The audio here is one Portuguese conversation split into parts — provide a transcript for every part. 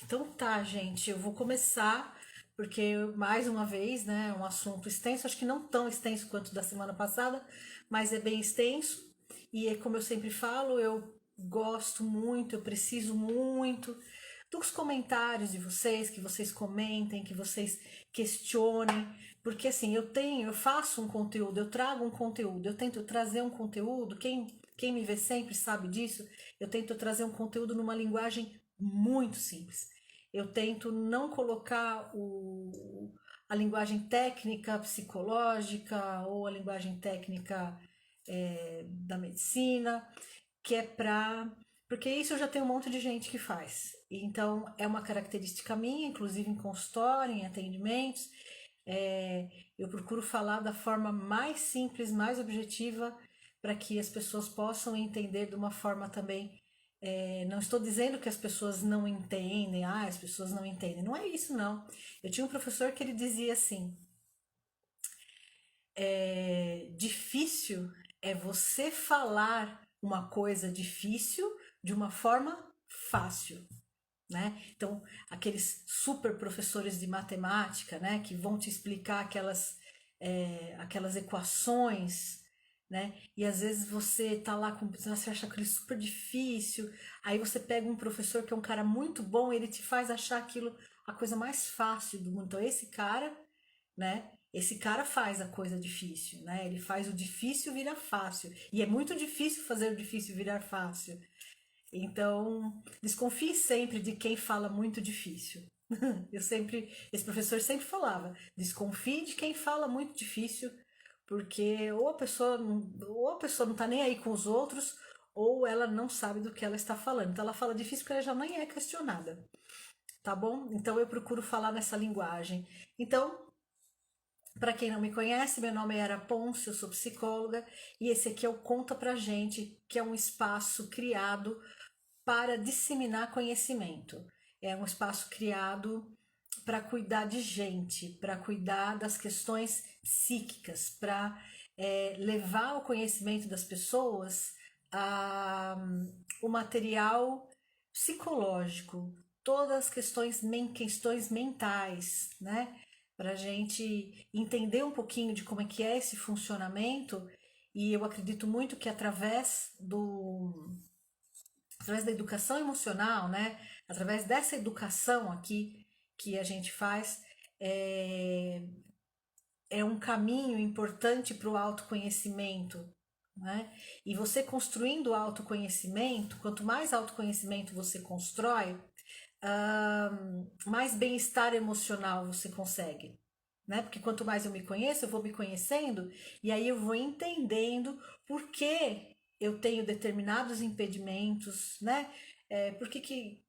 Então tá, gente, eu vou começar, porque mais uma vez, né, é um assunto extenso, acho que não tão extenso quanto da semana passada, mas é bem extenso. E é como eu sempre falo, eu gosto muito, eu preciso muito dos comentários de vocês, que vocês comentem, que vocês questionem, porque assim, eu faço um conteúdo, eu trago um conteúdo, eu tento trazer um conteúdo, quem me vê sempre sabe disso, eu tento trazer um conteúdo numa linguagem muito simples. Eu tento não colocar a linguagem técnica psicológica ou a linguagem técnica da medicina, que é para. Porque isso eu já tenho um monte de gente que faz. Então, é uma característica minha, inclusive em consultório, em atendimentos. Eu procuro falar da forma mais simples, mais objetiva, para que as pessoas possam entender de uma forma também. Não estou dizendo que as pessoas não entendem, as pessoas não entendem. Não é isso, não. Eu tinha um professor que ele dizia assim: difícil é você falar uma coisa difícil de uma forma fácil, né? Então, aqueles super professores de matemática, né, que vão te explicar aquelas equações, né? E às vezes você tá lá com, você acha aquilo super difícil, aí você pega um professor que é um cara muito bom, ele te faz achar aquilo a coisa mais fácil do mundo. Então, esse cara, né? Esse cara faz a coisa difícil, né? Ele faz o difícil virar fácil. E é muito difícil fazer o difícil virar fácil. Então, desconfie sempre de quem fala muito difícil. Esse professor sempre falava, desconfie de quem fala muito difícil, porque ou a pessoa não tá nem aí com os outros, ou ela não sabe do que ela está falando. Então ela fala difícil porque ela já nem é questionada, tá bom? Então eu procuro falar nessa linguagem. Então, para quem não me conhece, meu nome é Yara Ponce, eu sou psicóloga e esse aqui é o Conta Pra Gente, que é um espaço criado para disseminar conhecimento. É um espaço criado para cuidar de gente, para cuidar das questões psíquicas, para levar o conhecimento das pessoas a o material psicológico, todas as questões mentais, né? Para a gente entender um pouquinho de como é que é esse funcionamento, e eu acredito muito que através da educação emocional, né? Através dessa educação aqui que a gente faz, é, é um caminho importante para o autoconhecimento, né? E você construindo o autoconhecimento, quanto mais autoconhecimento você constrói, mais bem-estar emocional você consegue. Né? Porque quanto mais eu me conheço, eu vou me conhecendo e aí eu vou entendendo por que eu tenho determinados impedimentos, né? Por que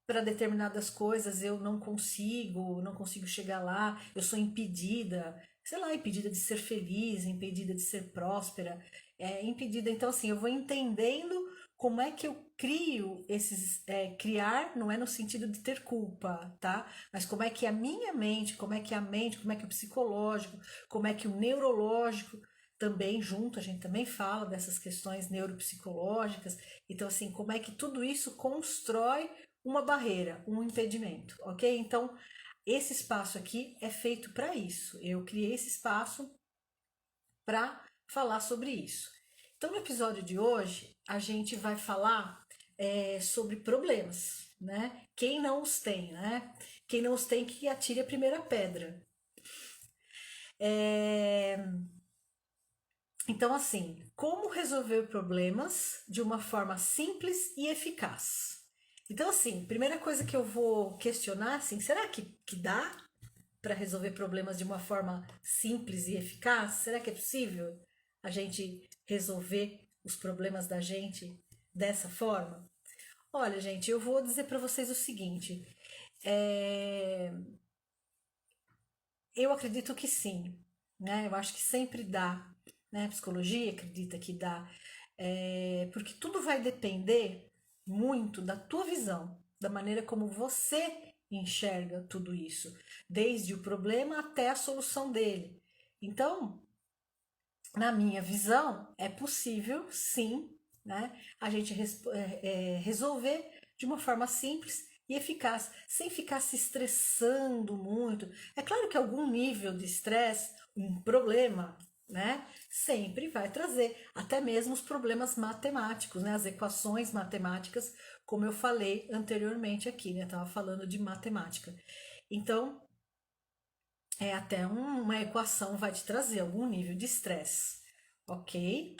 para determinadas coisas eu não consigo chegar lá, eu sou impedida, sei lá, impedida de ser feliz, impedida de ser próspera, impedida. Então, assim, eu vou entendendo como é que eu crio criar não é no sentido de ter culpa, tá? Mas como é que a minha mente, como é que a mente, como é que o psicológico, como é que o neurológico também junto, a gente também fala dessas questões neuropsicológicas. Então, assim, como é que tudo isso constrói uma barreira, um impedimento, ok? Então, esse espaço aqui é feito para isso. Eu criei esse espaço para falar sobre isso. Então, no episódio de hoje, a gente vai falar sobre problemas, né? Quem não os tem, né? Quem não os tem, que atire a primeira pedra. É... Então, assim, como resolver problemas de uma forma simples e eficaz? Então, assim, primeira coisa que eu vou questionar, assim, será que dá para resolver problemas de uma forma simples e eficaz? Será que é possível a gente resolver os problemas da gente dessa forma? Olha, gente, eu vou dizer para vocês o seguinte: é, eu acredito que sim, né? Eu acho que sempre dá, né? A psicologia acredita que dá, porque tudo vai depender muito da tua visão, da maneira como você enxerga tudo isso, desde o problema até a solução dele. Então, na minha visão, é possível, sim, né? A gente resolver de uma forma simples e eficaz, sem ficar se estressando muito. É claro que algum nível de estresse, um problema, né, sempre vai trazer, até mesmo os problemas matemáticos, né, as equações matemáticas, como eu falei anteriormente aqui, né, estava falando de matemática. Então, até uma equação vai te trazer algum nível de estresse, ok?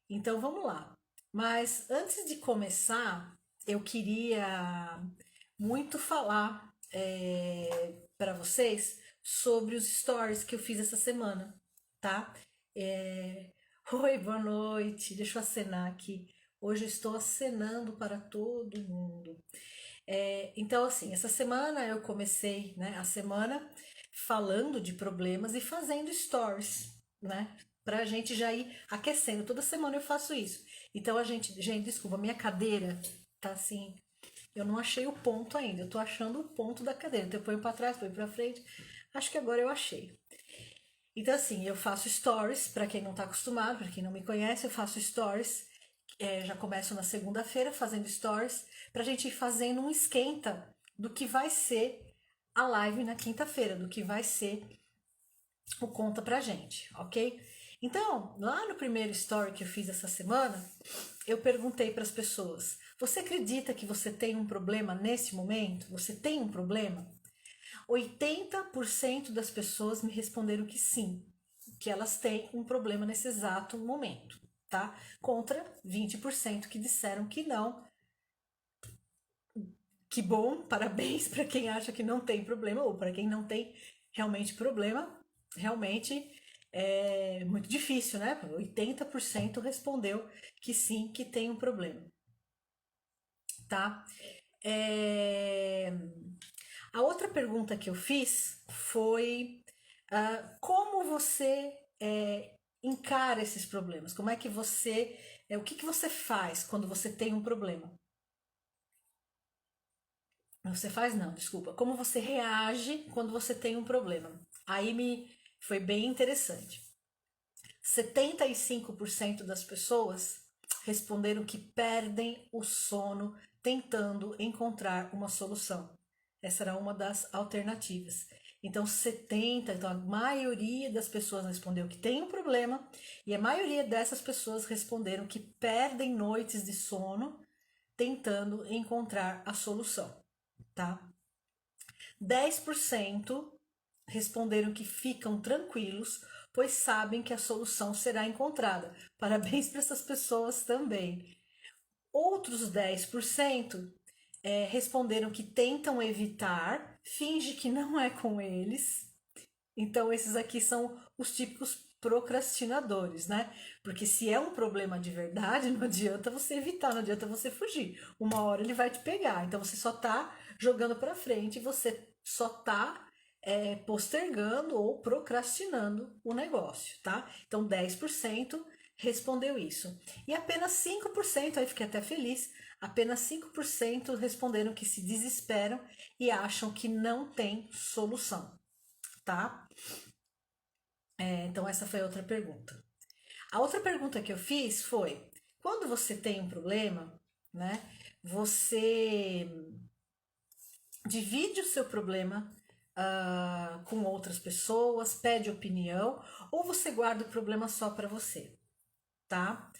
Então vamos lá. Mas antes de começar, eu queria muito falar para vocês sobre os stories que eu fiz essa semana, tá? É, Oi, boa noite. Deixa eu acenar aqui. Hoje eu estou acenando para todo mundo. Então, assim, essa semana eu comecei, né, a semana falando de problemas e fazendo stories, né? Pra gente já ir aquecendo. Toda semana eu faço isso. Então a gente, desculpa, minha cadeira tá assim, eu não achei o ponto ainda. Eu tô achando o ponto da cadeira. Então eu ponho pra trás, ponho pra frente. Acho que agora eu achei. Então assim, eu faço stories, pra quem não tá acostumado, pra quem não me conhece, eu faço stories. Já começo na segunda-feira fazendo stories pra gente ir fazendo um esquenta do que vai ser a live na quinta-feira, do que vai ser o conta pra gente, ok? Então, lá no primeiro story que eu fiz essa semana, eu perguntei para as pessoas: você acredita que você tem um problema nesse momento? Você tem um problema? 80% das pessoas me responderam que sim, que elas têm um problema nesse exato momento, tá? Contra 20% que disseram que não. Que bom, parabéns para quem acha que não tem problema ou para quem não tem realmente problema. Realmente é muito difícil, né? 80% respondeu que sim, que tem um problema, tá? É, A outra pergunta que eu fiz foi como você encara esses problemas? Como é que você. O que você faz quando você tem um problema? Você faz não, desculpa. Como você reage quando você tem um problema? Aí me foi bem interessante. 75% das pessoas responderam que perdem o sono tentando encontrar uma solução. Essa era uma das alternativas. Então, então a maioria das pessoas respondeu que tem um problema e a maioria dessas pessoas responderam que perdem noites de sono tentando encontrar a solução, tá? 10% responderam que ficam tranquilos, pois sabem que a solução será encontrada. Parabéns para essas pessoas também. Outros 10% responderam que tentam evitar, finge que não é com eles. Então, esses aqui são os típicos procrastinadores, né? Porque se é um problema de verdade, não adianta você evitar, não adianta você fugir. Uma hora ele vai te pegar. Então, você só tá jogando para frente, você só tá postergando ou procrastinando o negócio, tá? Então, 10% respondeu isso. E apenas 5%, aí fiquei até feliz, apenas 5% responderam que se desesperam e acham que não tem solução, tá? Então, essa foi a outra pergunta. A outra pergunta que eu fiz foi: quando você tem um problema, né, você divide o seu problema com outras pessoas, pede opinião, ou você guarda o problema só para você, tá?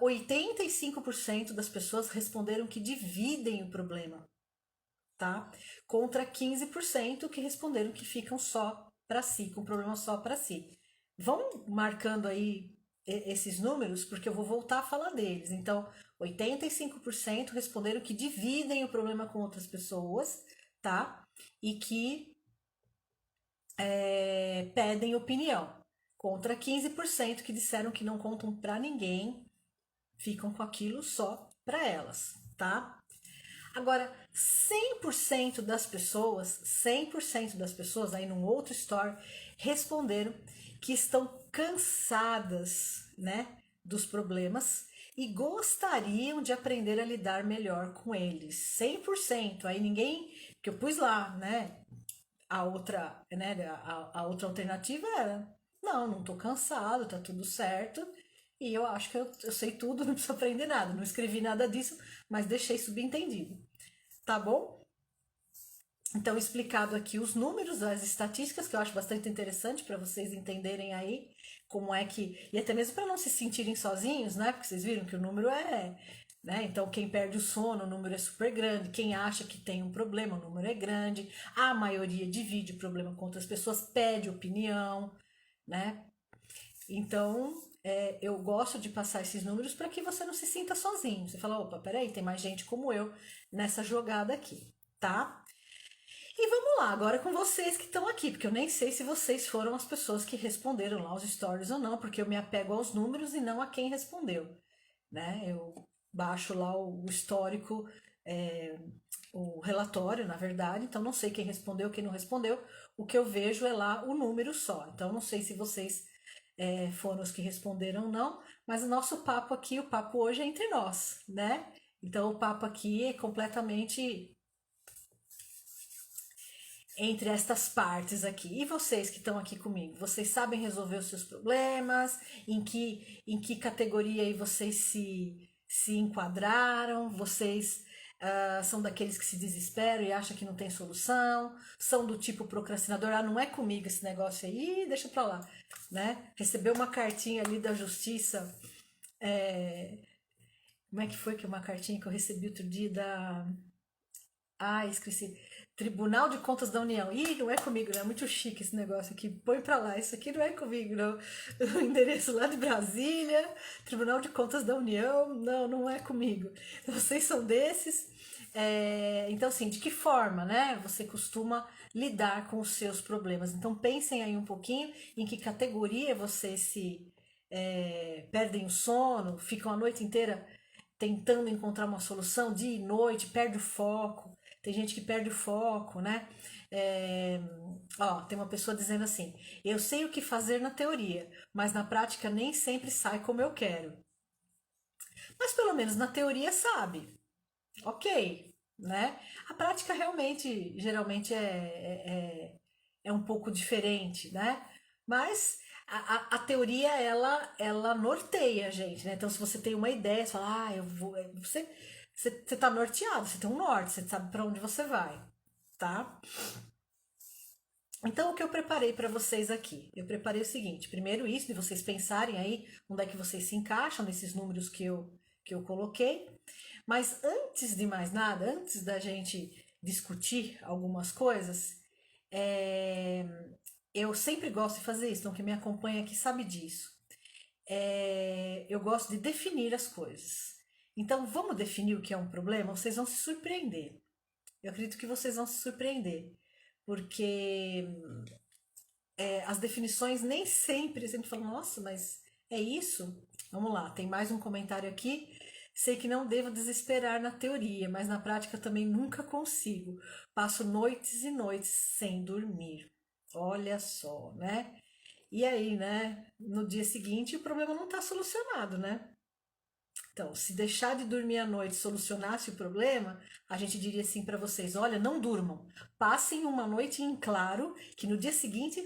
85% das pessoas responderam que dividem o problema, tá? Contra 15% que responderam que ficam só para si, com o problema só para si. Vão marcando aí esses números, porque eu vou voltar a falar deles. Então, 85% responderam que dividem o problema com outras pessoas, tá? E que pedem opinião. Contra 15% que disseram que não contam para ninguém, ficam com aquilo só para elas, tá? Agora, 100% das pessoas, aí num outro story, responderam que estão cansadas, né, dos problemas e gostariam de aprender a lidar melhor com eles. 100%. Aí ninguém, que eu pus lá, né, a outra alternativa era, não tô cansado, tá tudo certo. E eu acho que eu sei tudo, não preciso aprender nada. Não escrevi nada disso, mas deixei subentendido. tá bom? Então, explicado aqui os números, as estatísticas, que eu acho bastante interessante para vocês entenderem aí como é que. E até mesmo para não se sentirem sozinhos, né? Porque vocês viram que o número é. Né? Então, quem perde o sono, o número é super grande. Quem acha que tem um problema, o número é grande. A maioria divide o problema com outras pessoas, pede opinião, né? Então, eu gosto de passar esses números para que você não se sinta sozinho. Você fala, opa, peraí, tem mais gente como eu nessa jogada aqui, tá? E vamos lá, agora com vocês que estão aqui, porque eu nem sei se vocês foram as pessoas que responderam lá os stories ou não, porque eu me apego aos números e não a quem respondeu, né? Eu baixo lá o histórico, é, o relatório, na verdade, então não sei quem respondeu, quem não respondeu. O que eu vejo é lá o número só. Então não sei se vocês foram os que responderam ou não, mas o nosso papo aqui, o papo hoje é entre nós, né? Então o papo aqui é completamente entre estas partes aqui. E vocês que estão aqui comigo, vocês sabem resolver os seus problemas? Em que categoria aí vocês se enquadraram? Vocês são daqueles que se desesperam e acham que não tem solução? São do tipo procrastinador? Ah, não é comigo esse negócio aí, deixa pra lá, né? Recebeu uma cartinha ali da justiça. é, Como é que foi que é uma cartinha que eu recebi outro dia da. Ah, esqueci. Tribunal de Contas da União. Ih, não é comigo, não. É muito chique esse negócio aqui. Põe pra lá. Isso aqui não é comigo, não. O endereço lá de Brasília. Tribunal de Contas da União. Não, não é comigo. Vocês são desses. Então, assim, de que forma, né? Você costuma lidar com os seus problemas. Então, pensem aí um pouquinho em que categoria vocês se perdem o sono, ficam a noite inteira tentando encontrar uma solução, dia e noite, perde o foco. Tem gente que perde o foco, né? É, tem uma pessoa dizendo assim: eu sei o que fazer na teoria, mas na prática nem sempre sai como eu quero. Mas pelo menos na teoria sabe, ok, né? A prática realmente, geralmente é um pouco diferente, né? Mas a teoria, ela norteia a gente, né? Então, se você tem uma ideia, você fala, eu vou. Você tá norteado, você tem um norte, você sabe para onde você vai, tá? Então, o que eu preparei para vocês aqui? Eu preparei o seguinte: primeiro, isso, de vocês pensarem aí onde é que vocês se encaixam nesses números que eu coloquei. Mas antes de mais nada, antes da gente discutir algumas coisas, é, eu sempre gosto de fazer isso, então quem me acompanha aqui sabe disso. Eu gosto de definir as coisas. Então, vamos definir o que é um problema? Vocês vão se surpreender. Eu acredito que vocês vão se surpreender, porque as definições nem sempre a gente fala, nossa, mas é isso? Vamos lá, tem mais um comentário aqui. Sei que não devo desesperar na teoria, mas na prática também nunca consigo. Passo noites e noites sem dormir. Olha só, né? E aí, né? No dia seguinte o problema não está solucionado, né? Então, se deixar de dormir à noite solucionasse o problema, a gente diria assim para vocês: olha, não durmam, passem uma noite em claro, que no dia seguinte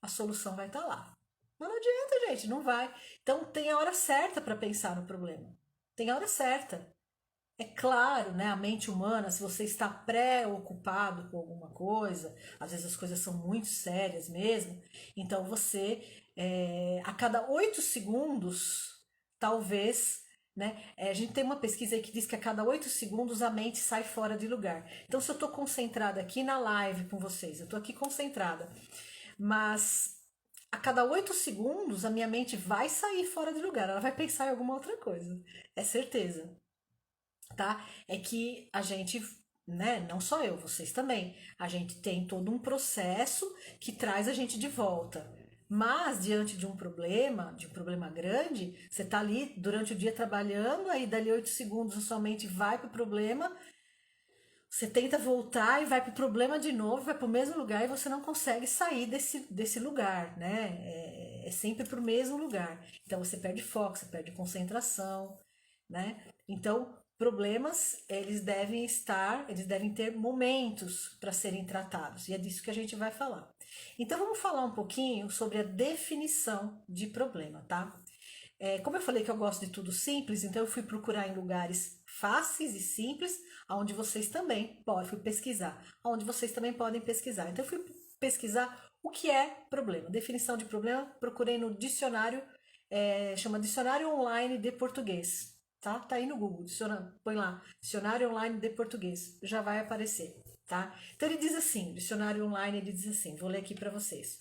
a solução vai estar lá. Mas não adianta, gente, não vai. Então, tem a hora certa para pensar no problema. Tem a hora certa. É claro, né, a mente humana, se você está preocupado com alguma coisa, às vezes as coisas são muito sérias mesmo, então você, a cada 8 segundos, talvez, né, a gente tem uma pesquisa aí que diz que a cada 8 segundos a mente sai fora de lugar. Então, se eu estou concentrada aqui na live com vocês, eu estou aqui concentrada, mas a cada 8 segundos a minha mente vai sair fora de lugar, ela vai pensar em alguma outra coisa, é certeza, tá? É que a gente, né, não só eu, vocês também, a gente tem todo um processo que traz a gente de volta. Mas diante de um problema grande, você tá ali durante o dia trabalhando, aí dali 8 segundos a sua mente vai pro problema, você tenta voltar e vai pro problema de novo, vai pro mesmo lugar e você não consegue sair desse lugar, né? É sempre pro mesmo lugar. Então você perde foco, você perde concentração, né? Então, problemas, eles devem ter momentos para serem tratados, e é disso que a gente vai falar. Então, vamos falar um pouquinho sobre a definição de problema, tá? Como eu falei que eu gosto de tudo simples, então eu fui procurar em lugares fáceis e simples, onde vocês também podem, fui pesquisar, onde vocês também podem pesquisar. Então, eu fui pesquisar o que é problema. Definição de problema, procurei no dicionário, chama Dicionário Online de Português. Tá aí no Google, põe lá, Dicionário Online de Português, já vai aparecer, tá? Então ele diz assim, Dicionário Online, ele diz assim, vou ler aqui para vocês.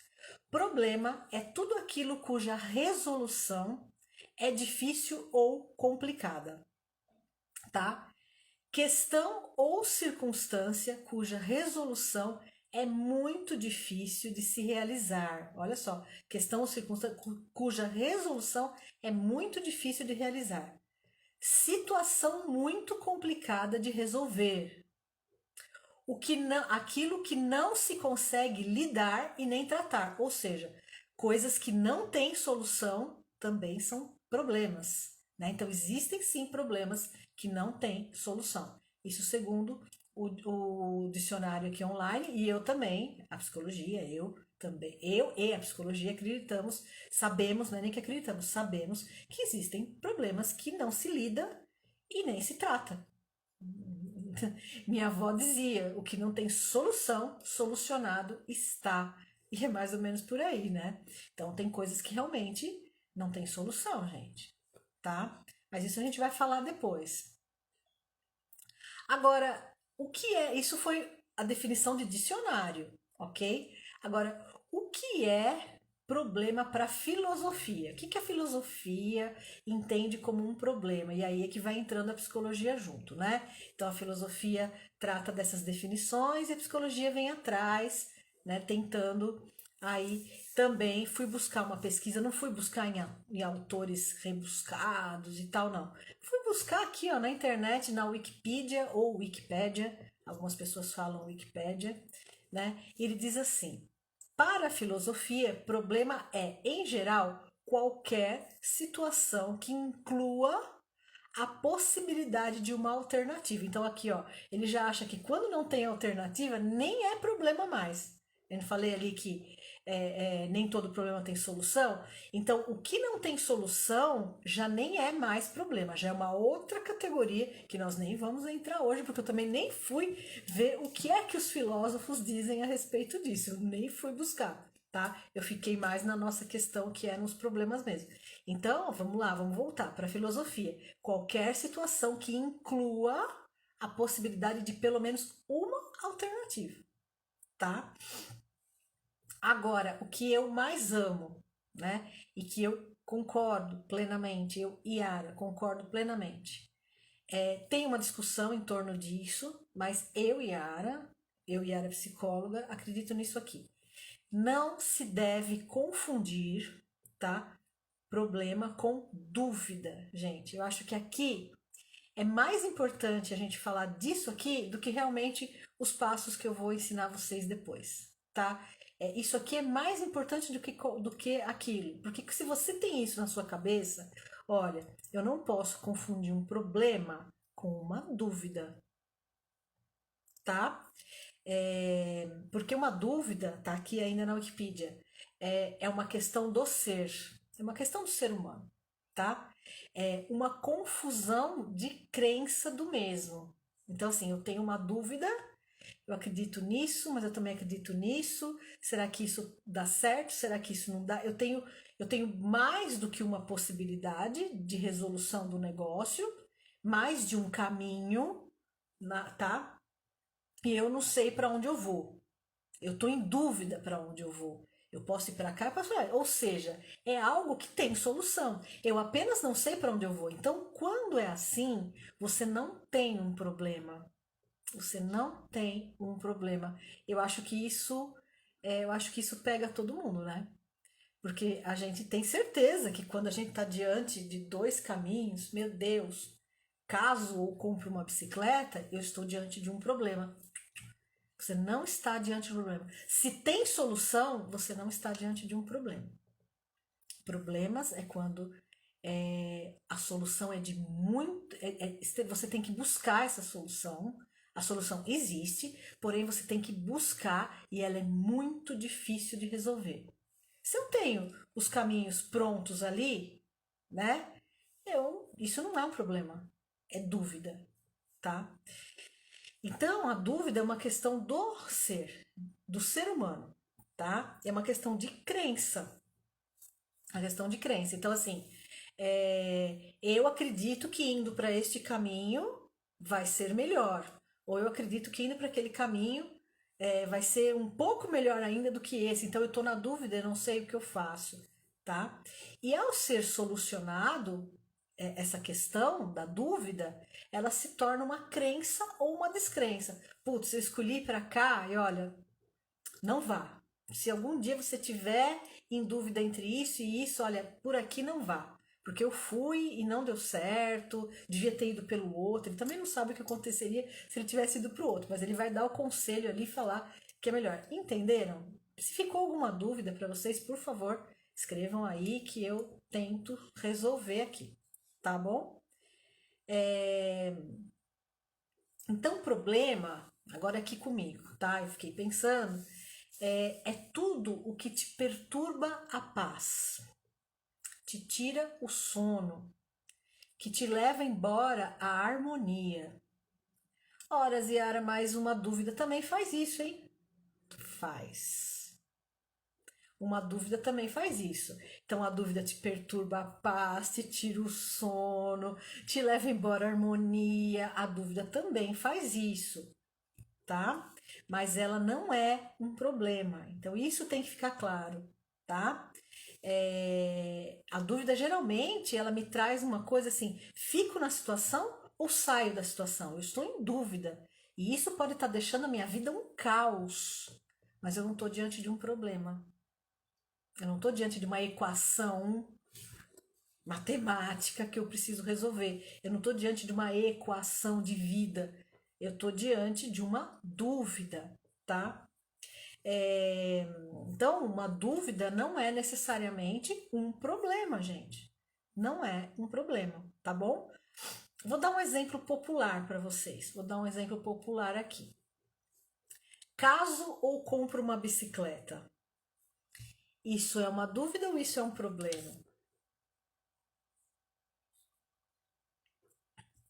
Problema é tudo aquilo cuja resolução é difícil ou complicada, tá? Questão ou circunstância cuja resolução é muito difícil de se realizar. Olha só, questão ou circunstância cuja resolução é muito difícil de realizar. Situação muito complicada de resolver. Aquilo que não se consegue lidar e nem tratar. Ou seja, coisas que não têm solução também são problemas. Né? Então, existem sim problemas que não têm solução. Isso segundo o dicionário aqui online, e eu também, a psicologia, eu também, eu e a psicologia acreditamos, sabemos, não é nem que acreditamos, sabemos que existem problemas que não se lida e nem se trata. Minha avó dizia: o que não tem solução, solucionado está. E é mais ou menos por aí, né? Então, tem coisas que realmente não tem solução, gente, tá? Mas isso a gente vai falar depois. Agora, o que é? Isso foi a definição de dicionário, ok? Agora, o que é problema para filosofia? O que a filosofia entende como um problema? E aí é que vai entrando a psicologia junto, né? Então, a filosofia trata dessas definições e a psicologia vem atrás, né? Tentando aí também fui buscar uma pesquisa, não fui buscar em autores rebuscados e tal, não. Fui buscar aqui ó, na internet, na Wikipedia ou Wikipédia, algumas pessoas falam Wikipédia, né? E ele diz assim: para a filosofia, problema é, em geral, qualquer situação que inclua a possibilidade de uma alternativa. Então aqui, ó, ele já acha que quando não tem alternativa, nem é problema mais. Eu falei ali que nem todo problema tem solução. Então, o que não tem solução já nem é mais problema, já é uma outra categoria que nós nem vamos entrar hoje, porque eu também nem fui ver o que é que os filósofos dizem a respeito disso. Eu nem fui buscar, tá? Eu fiquei mais na nossa questão que é nos problemas mesmo. Então, vamos lá, vamos voltar para a filosofia. Qualquer situação que inclua a possibilidade de pelo menos uma alternativa, tá? Agora, o que eu mais amo, né? E que eu concordo plenamente, eu, Yara, concordo plenamente. Tem uma discussão em torno disso, mas eu, Yara psicóloga, acredito nisso aqui. Não se deve confundir, tá? Problema com dúvida, gente. Eu acho que aqui é mais importante a gente falar disso aqui do que realmente os passos que eu vou ensinar vocês depois, tá? Isso aqui é mais importante do que aquilo. Porque se você tem isso na sua cabeça, olha, eu não posso confundir um problema com uma dúvida, tá? Porque uma dúvida, tá aqui ainda na Wikipedia, é uma questão do ser, é uma questão do ser humano, tá? É uma confusão de crença do mesmo. Então, assim, eu tenho uma dúvida, eu acredito nisso, mas eu também acredito nisso. Será que isso dá certo? Será que isso não dá? Eu tenho mais do que uma possibilidade de resolução do negócio, mais de um caminho, tá? E eu não sei para onde eu vou. Eu estou em dúvida para onde eu vou. Eu posso ir para cá, eu posso ir para lá. Ou seja, é algo que tem solução. Eu apenas não sei para onde eu vou. Então, quando é assim, você não tem um problema. Você não tem um problema. Eu acho que isso pega todo mundo, né? Porque a gente tem certeza que quando a gente está diante de dois caminhos, meu Deus, caso eu compre uma bicicleta, eu estou diante de um problema. Você não está diante de um problema. Se tem solução, você não está diante de um problema. Problemas é quando a solução é de muito. Você tem que buscar essa solução. A solução existe, porém você tem que buscar e ela é muito difícil de resolver. Se eu tenho os caminhos prontos ali, né? Isso não é um problema. é dúvida, tá? Então, a dúvida é uma questão do ser humano, tá? É uma questão de crença, a questão de crença. Então, assim, eu acredito que indo para este caminho vai ser melhor, ou eu acredito que indo para aquele caminho vai ser um pouco melhor ainda do que esse. Então, eu estou na dúvida, eu não sei o que eu faço, tá? E ao ser solucionado essa questão da dúvida, ela se torna uma crença ou uma descrença. Putz, eu escolhi para cá e olha, não vá. Se algum dia você tiver em dúvida entre isso e isso, olha, por aqui não vá. Porque eu fui e não deu certo, devia ter ido pelo outro. Ele também não sabe o que aconteceria se ele tivesse ido pro outro, mas ele vai dar o conselho ali e falar que é melhor. Entenderam? Se ficou alguma dúvida para vocês, por favor, escrevam aí que eu tento resolver aqui, tá bom? É, Então, o problema, agora aqui comigo, tá? Eu fiquei pensando, é tudo o que te perturba a paz, te tira o sono, que te leva embora a harmonia. Ora, Ziara, mais uma dúvida também faz isso, hein? Faz. Uma dúvida também faz isso. Então, a dúvida te perturba a paz, te tira o sono, te leva embora a harmonia. A dúvida também faz isso, tá? Mas ela não é um problema. Então, isso tem que ficar claro, tá? A dúvida geralmente ela me traz uma coisa assim: fico na situação ou saio da situação? Eu estou em dúvida. E isso pode estar deixando a minha vida um caos. Mas eu não estou diante de um problema. Eu não estou diante de uma equação matemática que eu preciso resolver. Eu não estou diante de uma equação de vida. Eu estou diante de uma dúvida, tá? É, Então, uma dúvida não é necessariamente um problema, gente. Não é um problema, tá bom? Vou dar um exemplo popular para vocês. Vou dar um exemplo popular aqui. Caso ou compro uma bicicleta? Isso é uma dúvida ou isso é um problema?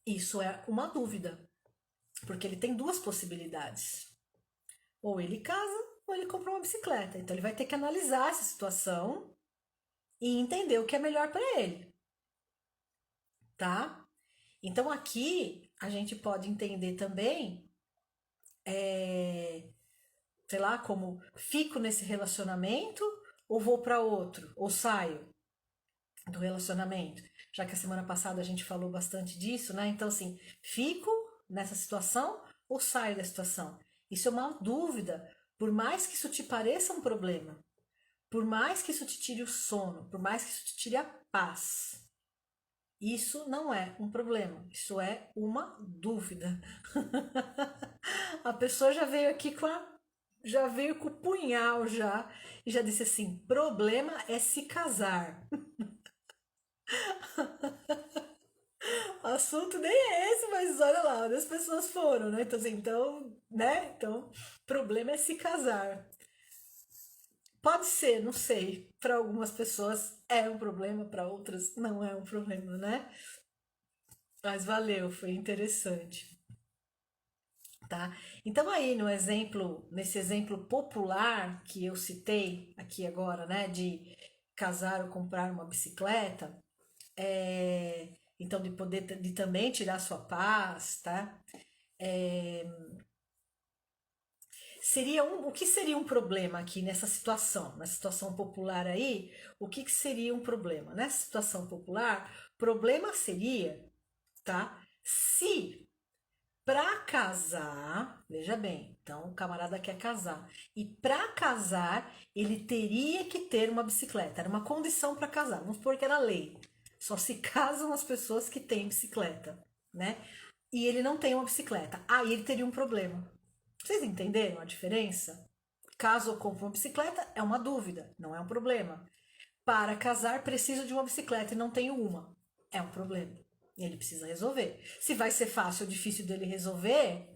Isso é uma dúvida, porque ele tem duas possibilidades. Ou ele casa ou ele compra uma bicicleta. Então ele vai ter que analisar essa situação e entender o que é melhor para ele, tá? Então aqui a gente pode entender também, sei lá, como fico nesse relacionamento ou vou para outro, ou saio do relacionamento. Já que a semana passada a gente falou bastante disso, né? Então assim, fico nessa situação ou saio da situação? Isso é uma dúvida, por mais que isso te pareça um problema, por mais que isso te tire o sono, por mais que isso te tire a paz. Isso não é um problema, isso é uma dúvida. A pessoa já veio aqui já veio com o punhal já e já disse assim: problema é se casar. O assunto nem é esse, mas olha lá, onde as pessoas foram, né? Então, assim, né? Então, problema é se casar. Pode ser, não sei. Para algumas pessoas é um problema, para outras não é um problema, né? Mas valeu, foi interessante. Tá? Então aí no exemplo, nesse exemplo popular que eu citei aqui agora, né, de casar ou comprar uma bicicleta, então de poder de também tirar sua paz, tá? O que seria um problema aqui nessa situação, na situação popular aí, o que seria um problema? Nessa situação popular, problema seria, tá? Se para casar, veja bem, então o camarada quer casar. E para casar, ele teria que ter uma bicicleta. Era uma condição para casar. Vamos supor que era lei. Só se casam as pessoas que têm bicicleta, né? E ele não tem uma bicicleta. Aí ele teria um problema. Vocês entenderam a diferença? Caso eu compre uma bicicleta, é uma dúvida, não é um problema. Para casar, preciso de uma bicicleta e não tenho uma. É um problema. E ele precisa resolver. Se vai ser fácil ou difícil dele resolver,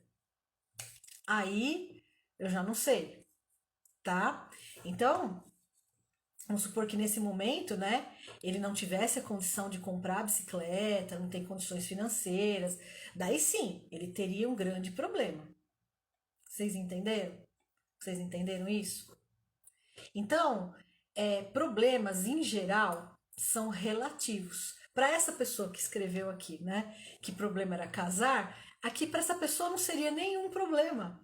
aí eu já não sei, tá? Então, Vamos supor que nesse momento, né, ele não tivesse a condição de comprar a bicicleta, não tem condições financeiras, daí sim, ele teria um grande problema. Vocês entenderam? Vocês entenderam isso? Então, problemas em geral são relativos. Para essa pessoa que escreveu aqui, né, que problema era casar, aqui para essa pessoa não seria nenhum problema.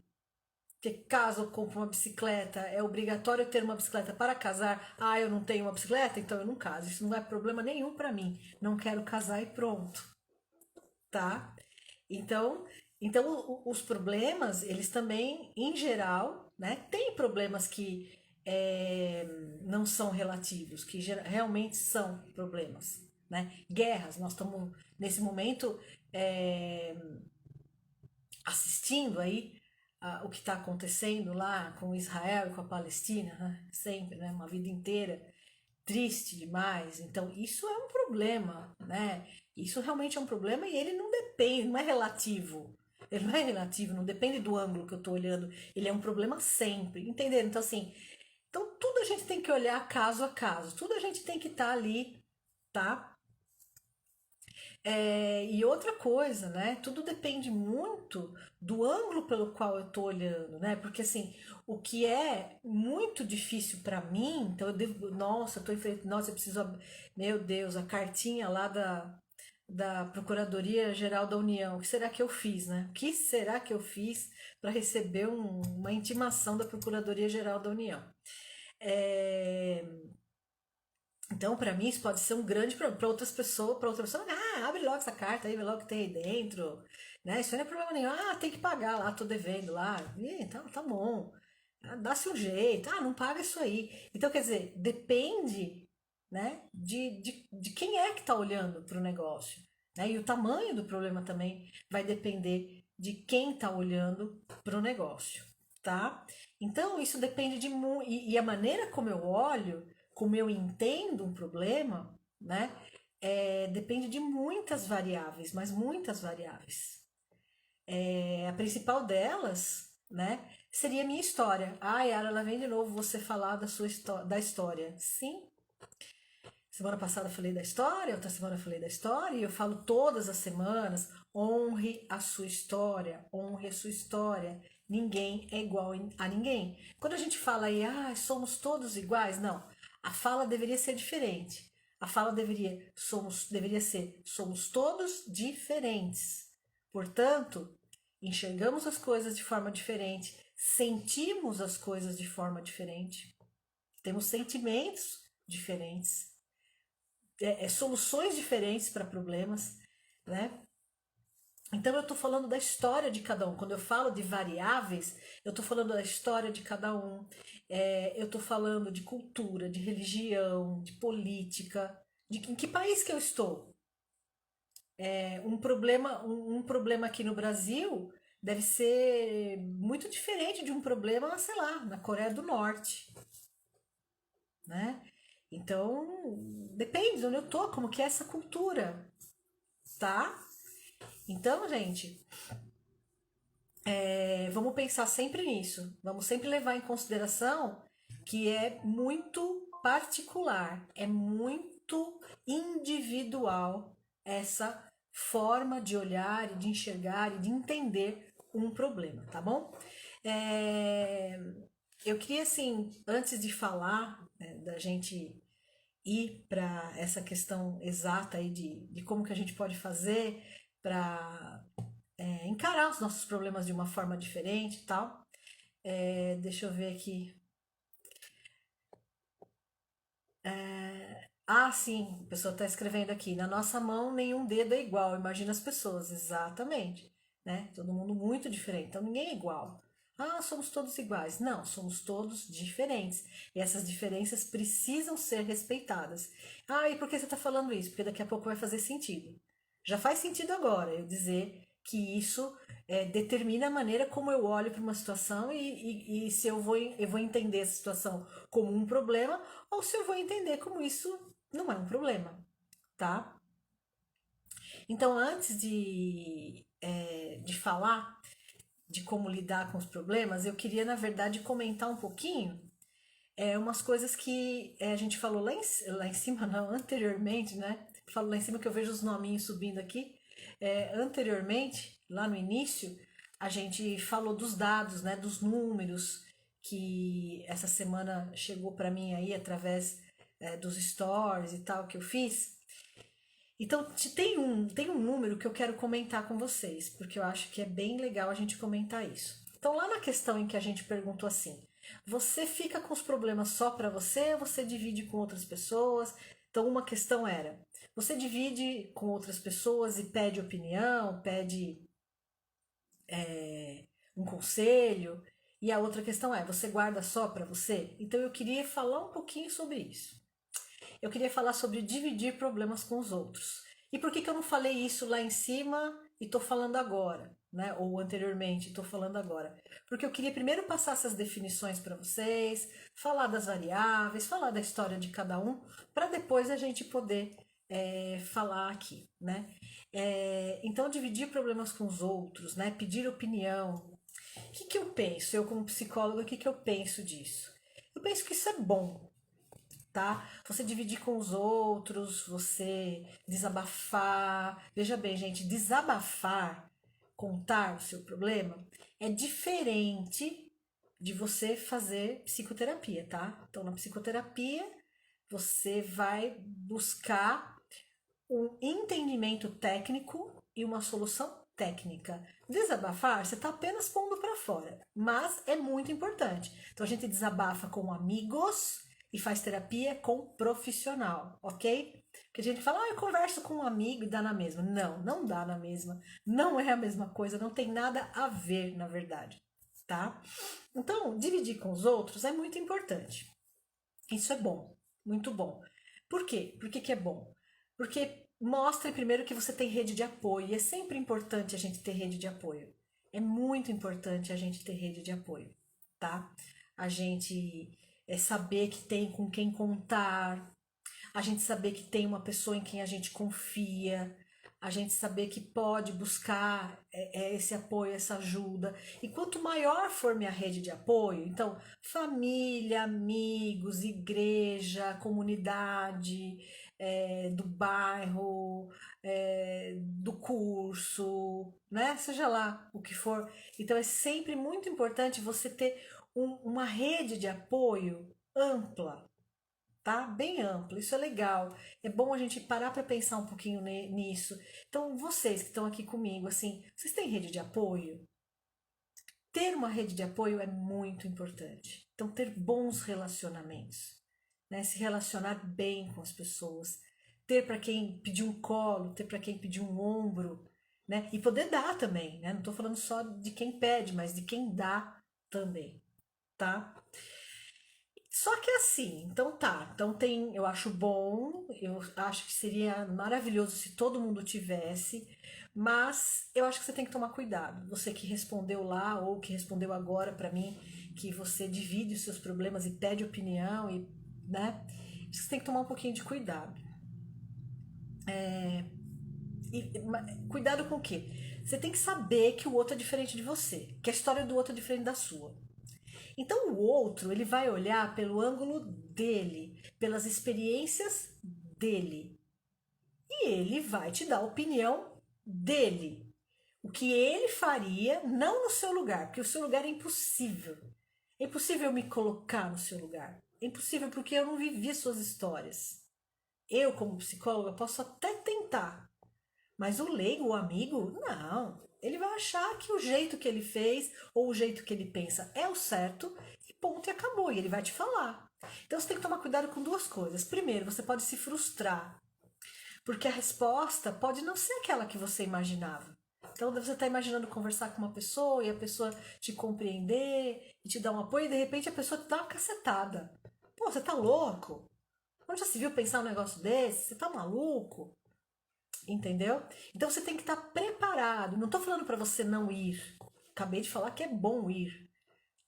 Porque caso eu compre uma bicicleta, é obrigatório ter uma bicicleta para casar. Ah, eu não tenho uma bicicleta, então eu não caso. Isso não é problema nenhum para mim. Não quero casar e pronto, tá? Então, os problemas, eles também, em geral, né? Tem problemas que não são relativos, que realmente são problemas, né? Guerras, nós estamos nesse momento é, assistindo aí o que está acontecendo lá com Israel e com a Palestina, né? Sempre, né? Uma vida inteira triste demais. Então, isso é um problema, né? Isso realmente é um problema e ele não depende, não é relativo. Ele não é relativo, não depende do ângulo que eu estou olhando. Ele é um problema sempre, entenderam? Então, assim, então tudo a gente tem que olhar caso a caso, tudo a gente tem que estar ali, tá? E outra coisa, né? Tudo depende muito do ângulo pelo qual eu tô olhando, né? Porque assim, o que é muito difícil para mim, então eu devo, nossa, eu tô em frente, nossa, eu preciso, meu Deus, a cartinha lá da Procuradoria-Geral da União. O que será que eu fiz, né? O que será que eu fiz para receber uma intimação da Procuradoria-Geral da União? É, então, para mim, isso pode ser um grande problema. Para outra pessoa, abre logo essa carta aí, vê logo o que tem aí dentro. Né? Isso não é problema nenhum. Ah, tem que pagar lá, tô devendo lá. Então, tá bom. Dá-se um jeito. Ah, não paga isso aí. Então, quer dizer, depende, né, de quem é que está olhando para o negócio. Né? E o tamanho do problema também vai depender de quem está olhando para o negócio. Tá? Então, isso depende de muito. E a maneira como eu olho como eu entendo um problema, né, depende de muitas variáveis, mas muitas variáveis. A principal delas, né, seria a minha história. Ah, Yara, ela vem de novo você falar da história. Sim, semana passada eu falei da história, outra semana eu falei da história, e eu falo todas as semanas, honre a sua história, honre a sua história. Ninguém é igual a ninguém. Quando a gente fala aí, somos todos iguais, não. A fala deveria ser diferente. A fala deveria ser, somos todos diferentes. Portanto, enxergamos as coisas de forma diferente, sentimos as coisas de forma diferente, temos sentimentos diferentes, soluções diferentes para problemas, né? Então eu estou falando da história de cada um. Quando eu falo de variáveis, eu estou falando da história de cada um. Eu estou falando de cultura, de religião, de política, de em que país que eu estou. Um problema aqui no Brasil deve ser muito diferente de um problema, sei lá, na Coreia do Norte, né? Então, depende de onde eu tô, como que é essa cultura, tá? Então, gente, vamos pensar sempre nisso. Vamos sempre levar em consideração que é muito particular, é muito individual essa forma de olhar e de enxergar e de entender um problema, tá bom? É, eu queria, assim, antes de falar, né, da gente ir para essa questão exata aí de como que a gente pode fazer para encarar os nossos problemas de uma forma diferente e tal. Deixa eu ver aqui. Sim, a pessoa está escrevendo aqui. Na nossa mão, nenhum dedo é igual. Imagina as pessoas, exatamente. Né? Todo mundo muito diferente. Então, ninguém é igual. Ah, somos todos iguais. Não, somos todos diferentes. E essas diferenças precisam ser respeitadas. Ah, e por que você está falando isso? Porque daqui a pouco vai fazer sentido. Já faz sentido agora eu dizer que isso determina a maneira como eu olho para uma situação e se eu vou entender essa situação como um problema ou se eu vou entender como isso não é um problema, tá? Então, antes de falar de como lidar com os problemas, eu queria, na verdade, comentar um pouquinho é umas coisas que a gente falou lá em cima, não, anteriormente, né? Falo lá em cima que eu vejo os nominhos subindo aqui. Anteriormente, lá no início, a gente falou dos dados, né? Dos números que essa semana chegou para mim aí através dos stories e tal que eu fiz. Então, tem um número que eu quero comentar com vocês, porque eu acho que é bem legal a gente comentar isso. Então, lá na questão em que a gente perguntou assim: você fica com os problemas só para você ou você divide com outras pessoas? Então, uma questão era: você divide com outras pessoas e pede opinião, pede um conselho? E a outra questão é: você guarda só para você? Então, eu queria falar um pouquinho sobre isso. Eu queria falar sobre dividir problemas com os outros. E por que eu não falei isso lá em cima e estou falando agora, né? Ou anteriormente, estou falando agora? Porque eu queria primeiro passar essas definições para vocês, falar das variáveis, falar da história de cada um, para depois a gente poder falar aqui, né? Então, dividir problemas com os outros, né? Pedir opinião. O que eu penso? Eu, como psicóloga, o que eu penso disso? Eu penso que isso é bom, tá? Você dividir com os outros, você desabafar. Veja bem, gente, desabafar, contar o seu problema é diferente de você fazer psicoterapia, tá? Então, na psicoterapia, você vai buscar um entendimento técnico e uma solução técnica. Desabafar, você está apenas pondo para fora, mas é muito importante. Então a gente desabafa com amigos e faz terapia com profissional, ok? Porque a gente fala, eu converso com um amigo e dá na mesma. Não, não dá na mesma. Não é a mesma coisa, não tem nada a ver, na verdade, tá? Então, dividir com os outros é muito importante. Isso é bom, muito bom. Por quê? Por que é bom? Porque mostra primeiro que você tem rede de apoio. E é sempre importante a gente ter rede de apoio. É muito importante a gente ter rede de apoio, tá? A gente saber que tem com quem contar, a gente saber que tem uma pessoa em quem a gente confia, a gente saber que pode buscar esse apoio, essa ajuda. E quanto maior for minha rede de apoio, então, família, amigos, igreja, comunidade, do bairro, do curso, né? Seja lá o que for. Então, é sempre muito importante você ter uma rede de apoio ampla, tá? Bem amplo, isso é legal. É bom a gente parar para pensar um pouquinho nisso. Então, vocês que estão aqui comigo, assim, vocês têm rede de apoio? Ter uma rede de apoio é muito importante. Então, ter bons relacionamentos, né? Se relacionar bem com as pessoas, ter para quem pedir um colo, ter para quem pedir um ombro, né? E poder dar também, né? Não estou falando só de quem pede, mas de quem dá também, tá? Só que assim, então tá. Então tem, eu acho bom, eu acho que seria maravilhoso se todo mundo tivesse, mas eu acho que você tem que tomar cuidado. Você que respondeu lá ou que respondeu agora pra mim que você divide os seus problemas e pede opinião e, né? Você tem que tomar um pouquinho de cuidado. Cuidado com o quê? Você tem que saber que o outro é diferente de você, que a história do outro é diferente da sua. Então o outro, ele vai olhar pelo ângulo dele, pelas experiências dele, e ele vai te dar a opinião dele. O que ele faria, não no seu lugar, porque o seu lugar é impossível. É impossível me colocar no seu lugar. É impossível porque eu não vivi suas histórias. Eu, como psicóloga, posso até tentar, mas o leigo, o amigo, não. Ele vai achar que o jeito que ele fez ou o jeito que ele pensa é o certo e ponto e acabou. E ele vai te falar. Então você tem que tomar cuidado com duas coisas. Primeiro, você pode se frustrar, porque a resposta pode não ser aquela que você imaginava. Então você está imaginando conversar com uma pessoa e a pessoa te compreender e te dar um apoio e de repente a pessoa te dá uma cacetada. Pô, você tá louco? Onde já se viu pensar um negócio desse? Você tá maluco? Entendeu? Então você tem que estar preparado. Não estou falando para você não ir. Acabei de falar que é bom ir,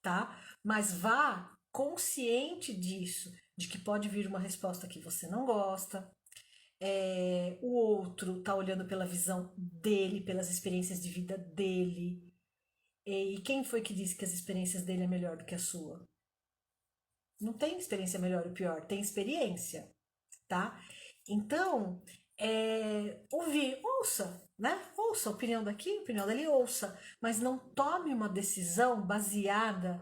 tá? Mas vá consciente disso, de que pode vir uma resposta que você não gosta. O outro tá olhando pela visão dele, pelas experiências de vida dele. E quem foi que disse que as experiências dele é melhor do que a sua? Não tem experiência melhor ou pior, tem experiência, tá? Então, ouvir, ouça, né? Ouça a opinião daqui, a opinião dali, ouça, mas não tome uma decisão baseada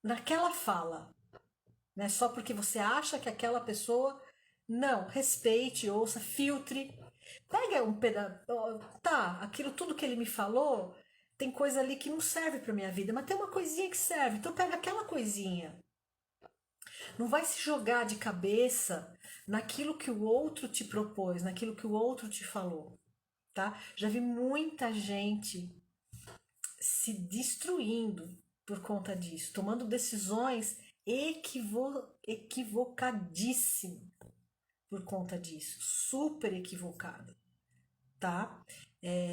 naquela fala, né? Só porque você acha que aquela pessoa. Não, respeite, ouça, filtre. Pega um pedaço. Tá, aquilo tudo que ele me falou, tem coisa ali que não serve para minha vida, mas tem uma coisinha que serve. Então pega aquela coisinha. Não vai se jogar de cabeça naquilo que o outro te propôs, naquilo que o outro te falou, tá? Já vi muita gente se destruindo por conta disso, tomando decisões equivocadíssimas por conta disso, super equivocada, tá?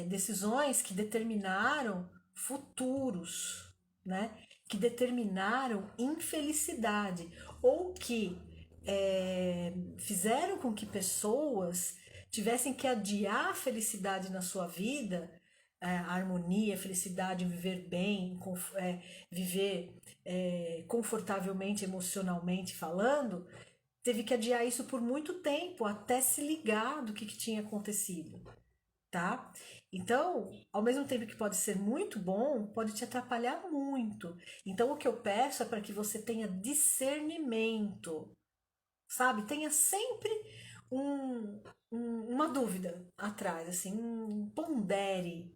Decisões que determinaram futuros, né? Que determinaram infelicidade ou que fizeram com que pessoas tivessem que adiar a felicidade na sua vida, a harmonia, a felicidade em viver bem, viver confortavelmente, emocionalmente falando, teve que adiar isso por muito tempo até se ligar do que tinha acontecido, tá? Então, ao mesmo tempo que pode ser muito bom, pode te atrapalhar muito. Então, o que eu peço é para que você tenha discernimento, sabe? Tenha sempre um, uma dúvida atrás, assim, pondere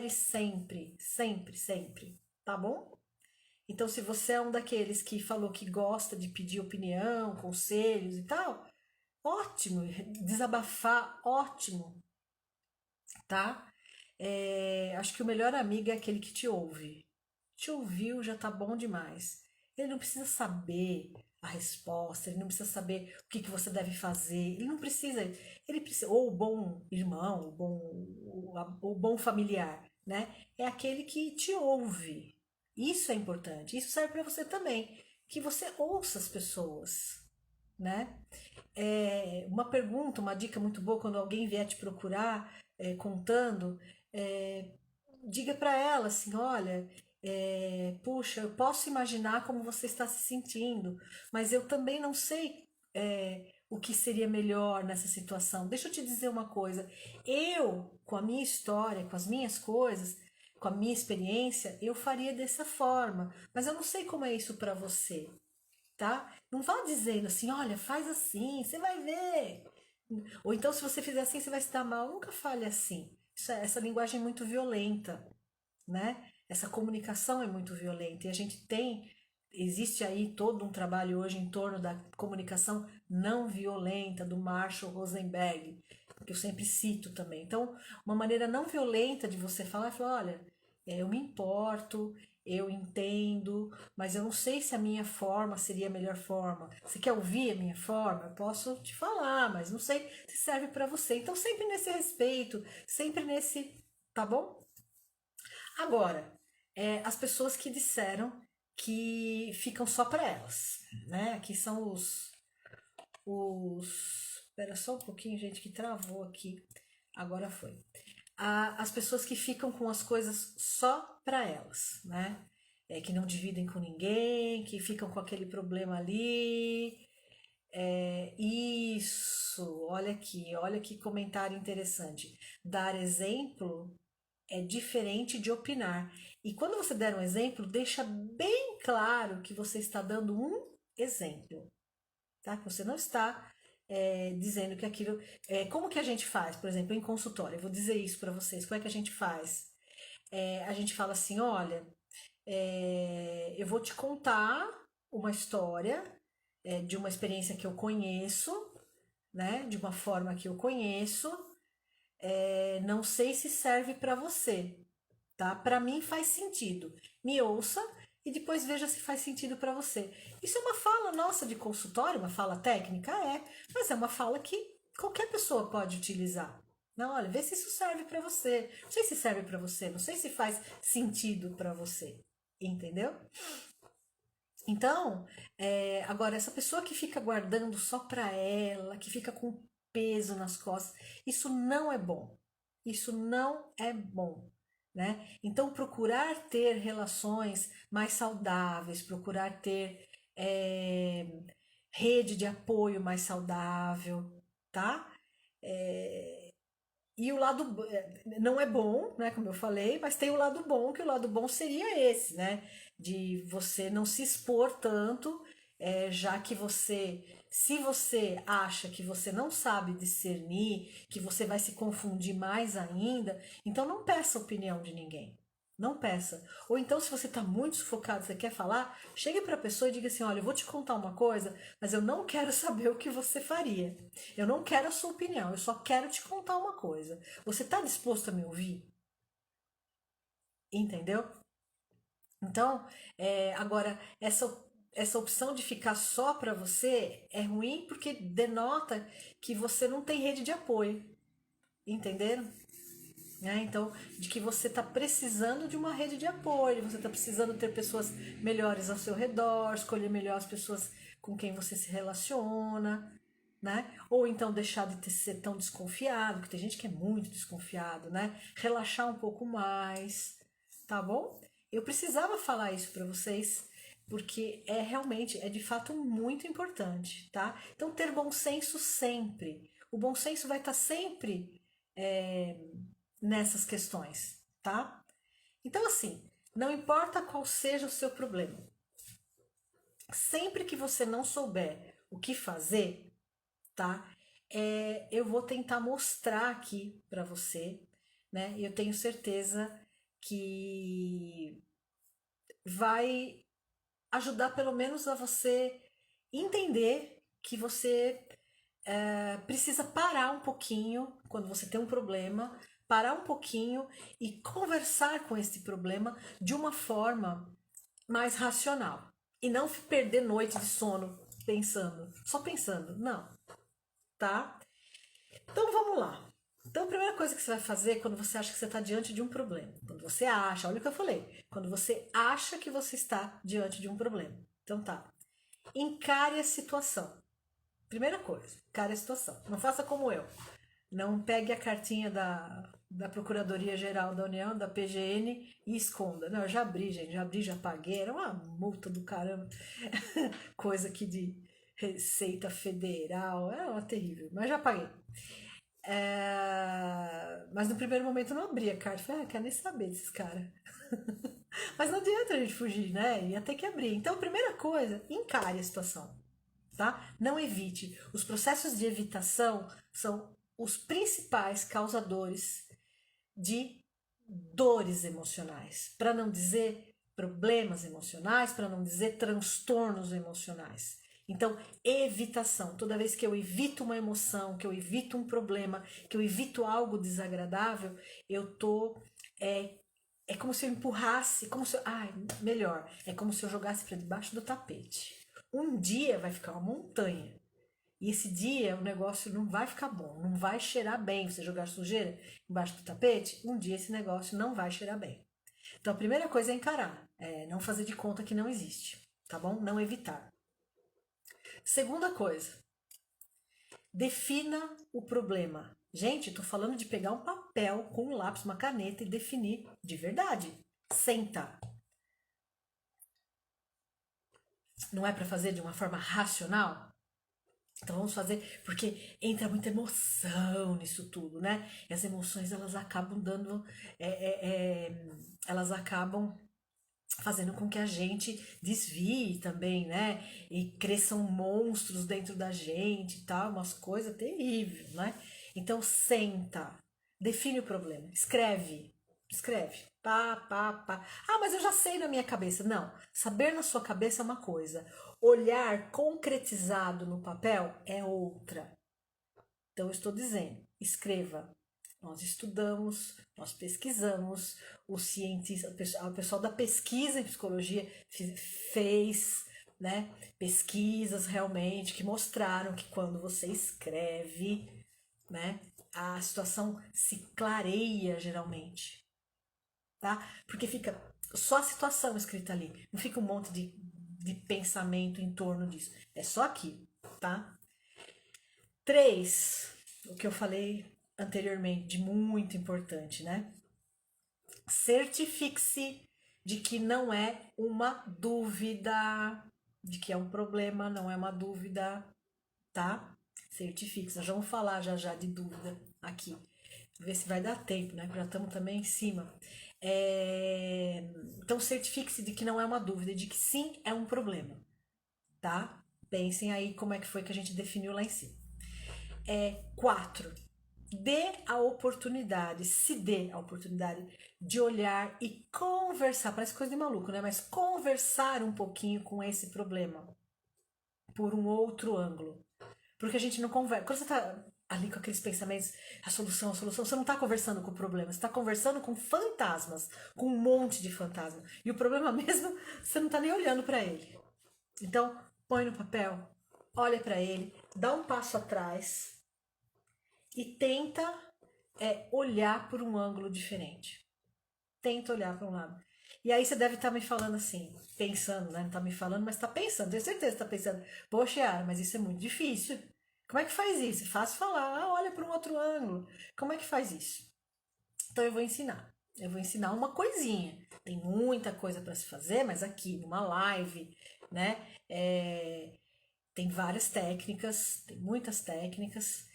sempre, sempre, sempre, tá bom? Então, se você é um daqueles que falou que gosta de pedir opinião, conselhos e tal, ótimo, desabafar, ótimo, tá? Acho que o melhor amigo é aquele que te ouve. Te ouviu, já tá bom demais. Ele não precisa saber a resposta, ele não precisa saber o que você deve fazer, ele precisa, ou o bom irmão, o bom familiar, né? É aquele que te ouve. Isso é importante, isso serve para você também, que você ouça as pessoas, né? Uma pergunta, uma dica muito boa quando alguém vier te procurar contando, é, diga para ela assim, olha, puxa, eu posso imaginar como você está se sentindo, mas eu também não sei o que seria melhor nessa situação. Deixa eu te dizer uma coisa, eu, com a minha história, com as minhas coisas, com a minha experiência, eu faria dessa forma, mas eu não sei como é isso para você, tá? Não vá dizendo assim, olha, faz assim, você vai ver. Ou então, se você fizer assim, você vai se dar mal. Nunca fale assim. Essa linguagem é muito violenta, né? Essa comunicação é muito violenta. E a gente existe aí todo um trabalho hoje em torno da comunicação não violenta, do Marshall Rosenberg, que eu sempre cito também. Então, uma maneira não violenta de você falar, olha, eu me importo, eu entendo, mas eu não sei se a minha forma seria a melhor forma. Você quer ouvir a minha forma? Eu posso te falar, mas não sei se serve para você. Então, sempre nesse respeito, sempre nesse, tá bom? Agora, as pessoas que disseram que ficam só para elas, né? Aqui são Espera só um pouquinho, gente, que travou aqui. Agora foi. As pessoas que ficam com as coisas só para elas, né? Que não dividem com ninguém, que ficam com aquele problema ali. Isso, olha que comentário interessante. Dar exemplo é diferente de opinar. E quando você der um exemplo, deixa bem claro que você está dando um exemplo, tá? Que você não está dizendo que aquilo. Como que a gente faz, por exemplo, em consultório? Eu vou dizer isso para vocês. Como é que a gente faz? A gente fala assim: olha, eu vou te contar uma história de uma experiência que eu conheço, né? De uma forma que eu conheço. Não sei se serve para você, tá? Para mim faz sentido. Me ouça e depois veja se faz sentido para você. Isso é uma fala nossa de consultório, uma fala técnica, mas é uma fala que qualquer pessoa pode utilizar. Não, olha, vê se isso serve para você. Não sei se serve para você, não sei se faz sentido para você, entendeu? Então, agora essa pessoa que fica guardando só para ela, que fica com peso nas costas, isso não é bom. Isso não é bom. né? Então, procurar ter relações mais saudáveis, procurar ter é, rede de apoio mais saudável, tá? E o lado não é bom, né, como eu falei, mas tem o lado bom, que o lado bom seria esse, né, de você não se expor tanto, já que você, se você acha que você não sabe discernir, que você vai se confundir mais ainda, então não peça a opinião de ninguém. Não peça. Ou então, se você está muito sufocado, você quer falar, chegue para a pessoa e diga assim: olha, eu vou te contar uma coisa, mas eu não quero saber o que você faria. Eu não quero a sua opinião, eu só quero te contar uma coisa. Você está disposto a me ouvir? Entendeu? Então, agora, essa opção de ficar só para você é ruim porque denota que você não tem rede de apoio. Entenderam? Então, de que você está precisando de uma rede de apoio, você está precisando ter pessoas melhores ao seu redor, escolher melhor as pessoas com quem você se relaciona, né? Ou então deixar de ser tão desconfiado, porque tem gente que é muito desconfiado, né? Relaxar um pouco mais, tá bom? Eu precisava falar isso para vocês, porque é realmente, é de fato muito importante, tá? Então, ter bom senso sempre. O bom senso vai estar sempre nessas questões, tá? Então, assim, não importa qual seja o seu problema, sempre que você não souber o que fazer, tá? Eu vou tentar mostrar aqui para você, né? E eu tenho certeza que vai ajudar pelo menos a você entender que você precisa parar um pouquinho quando você tem um problema, parar um pouquinho e conversar com esse problema de uma forma mais racional. E não perder noite de sono pensando, só pensando, não, tá? Então vamos lá. Então a primeira coisa que você vai fazer quando você acha que você está diante de um problema, quando você acha, olha o que eu falei, quando você acha que você está diante de um problema. Então tá, encare a situação. Primeira coisa, encare a situação. Não faça como eu. Não pegue a cartinha da Procuradoria-Geral da União, da PGN, e esconda. Não, eu já abri, gente, já abri, já paguei. Era uma multa do caramba. Coisa aqui de Receita Federal. É uma terrível, mas já paguei. Mas no primeiro momento eu não abri a carta. Falei, quero nem saber desses caras. Mas não adianta a gente fugir, né? Ia ter que abrir. Então, a primeira coisa, encare a situação, tá? Não evite. Os processos de evitação são os principais causadores de dores emocionais, para não dizer problemas emocionais, para não dizer transtornos emocionais. Então, evitação. Toda vez que eu evito uma emoção, que eu evito um problema, que eu evito algo desagradável, eu tô é como se eu empurrasse, como se eu, ai, melhor, é como se eu jogasse para debaixo do tapete. Um dia vai ficar uma montanha. E esse dia o negócio não vai ficar bom, não vai cheirar bem. Você jogar sujeira embaixo do tapete, um dia esse negócio não vai cheirar bem. Então a primeira coisa é encarar, não fazer de conta que não existe, tá bom? Não evitar. Segunda coisa, defina o problema. Gente, tô falando de pegar um papel com um lápis, uma caneta e definir de verdade. Senta. Não é para fazer de uma forma racional? Então vamos fazer, porque entra muita emoção nisso tudo, né? E as emoções elas acabam dando, é, é, é, elas acabam fazendo com que a gente desvie também, né? E cresçam monstros dentro da gente e tal, umas coisas terríveis, né? Então senta, define o problema, escreve, escreve. Pá, pá, pá. Ah, mas eu já sei na minha cabeça. Não, saber na sua cabeça é uma coisa, olhar concretizado no papel é outra. Então, eu estou dizendo, escreva. Nós estudamos, nós pesquisamos, o cientista, o pessoal da pesquisa em psicologia fez, né, pesquisas realmente que mostraram que quando você escreve, né, a situação se clareia geralmente, tá? Porque fica só a situação escrita ali, não fica um monte de pensamento em torno disso. É só aqui, tá? Três, o que eu falei anteriormente, de muito importante, né? Certifique-se de que não é uma dúvida, de que é um problema, não é uma dúvida, tá? Certifique-se. Nós vamos falar já já de dúvida aqui. Ver se vai dar tempo, né? Já estamos também em cima. Então, certifique-se de que não é uma dúvida, de que sim é um problema, tá? Pensem aí como é que foi que a gente definiu lá em cima. 4. Dê a oportunidade, se dê a oportunidade de olhar e conversar. Parece coisa de maluco, né? Mas conversar um pouquinho com esse problema por um outro ângulo. Porque a gente não conversa. Quando você tá ali com aqueles pensamentos, a solução, você não tá conversando com o problema, você tá conversando com fantasmas, com um monte de fantasmas. E o problema mesmo, você não tá nem olhando para ele. Então, põe no papel, olha para ele, dá um passo atrás e tenta olhar por um ângulo diferente. Tenta olhar para um lado. E aí você deve estar me falando assim, pensando, né? Não tá me falando, mas tá pensando, tenho certeza que tá pensando, poxa, Yara, mas isso é muito difícil. Como é que faz isso? É fácil falar, olha para um outro ângulo. Como é que faz isso? Então eu vou ensinar. Eu vou ensinar uma coisinha. Tem muita coisa para se fazer, mas aqui numa live, né? Tem várias técnicas, tem muitas técnicas.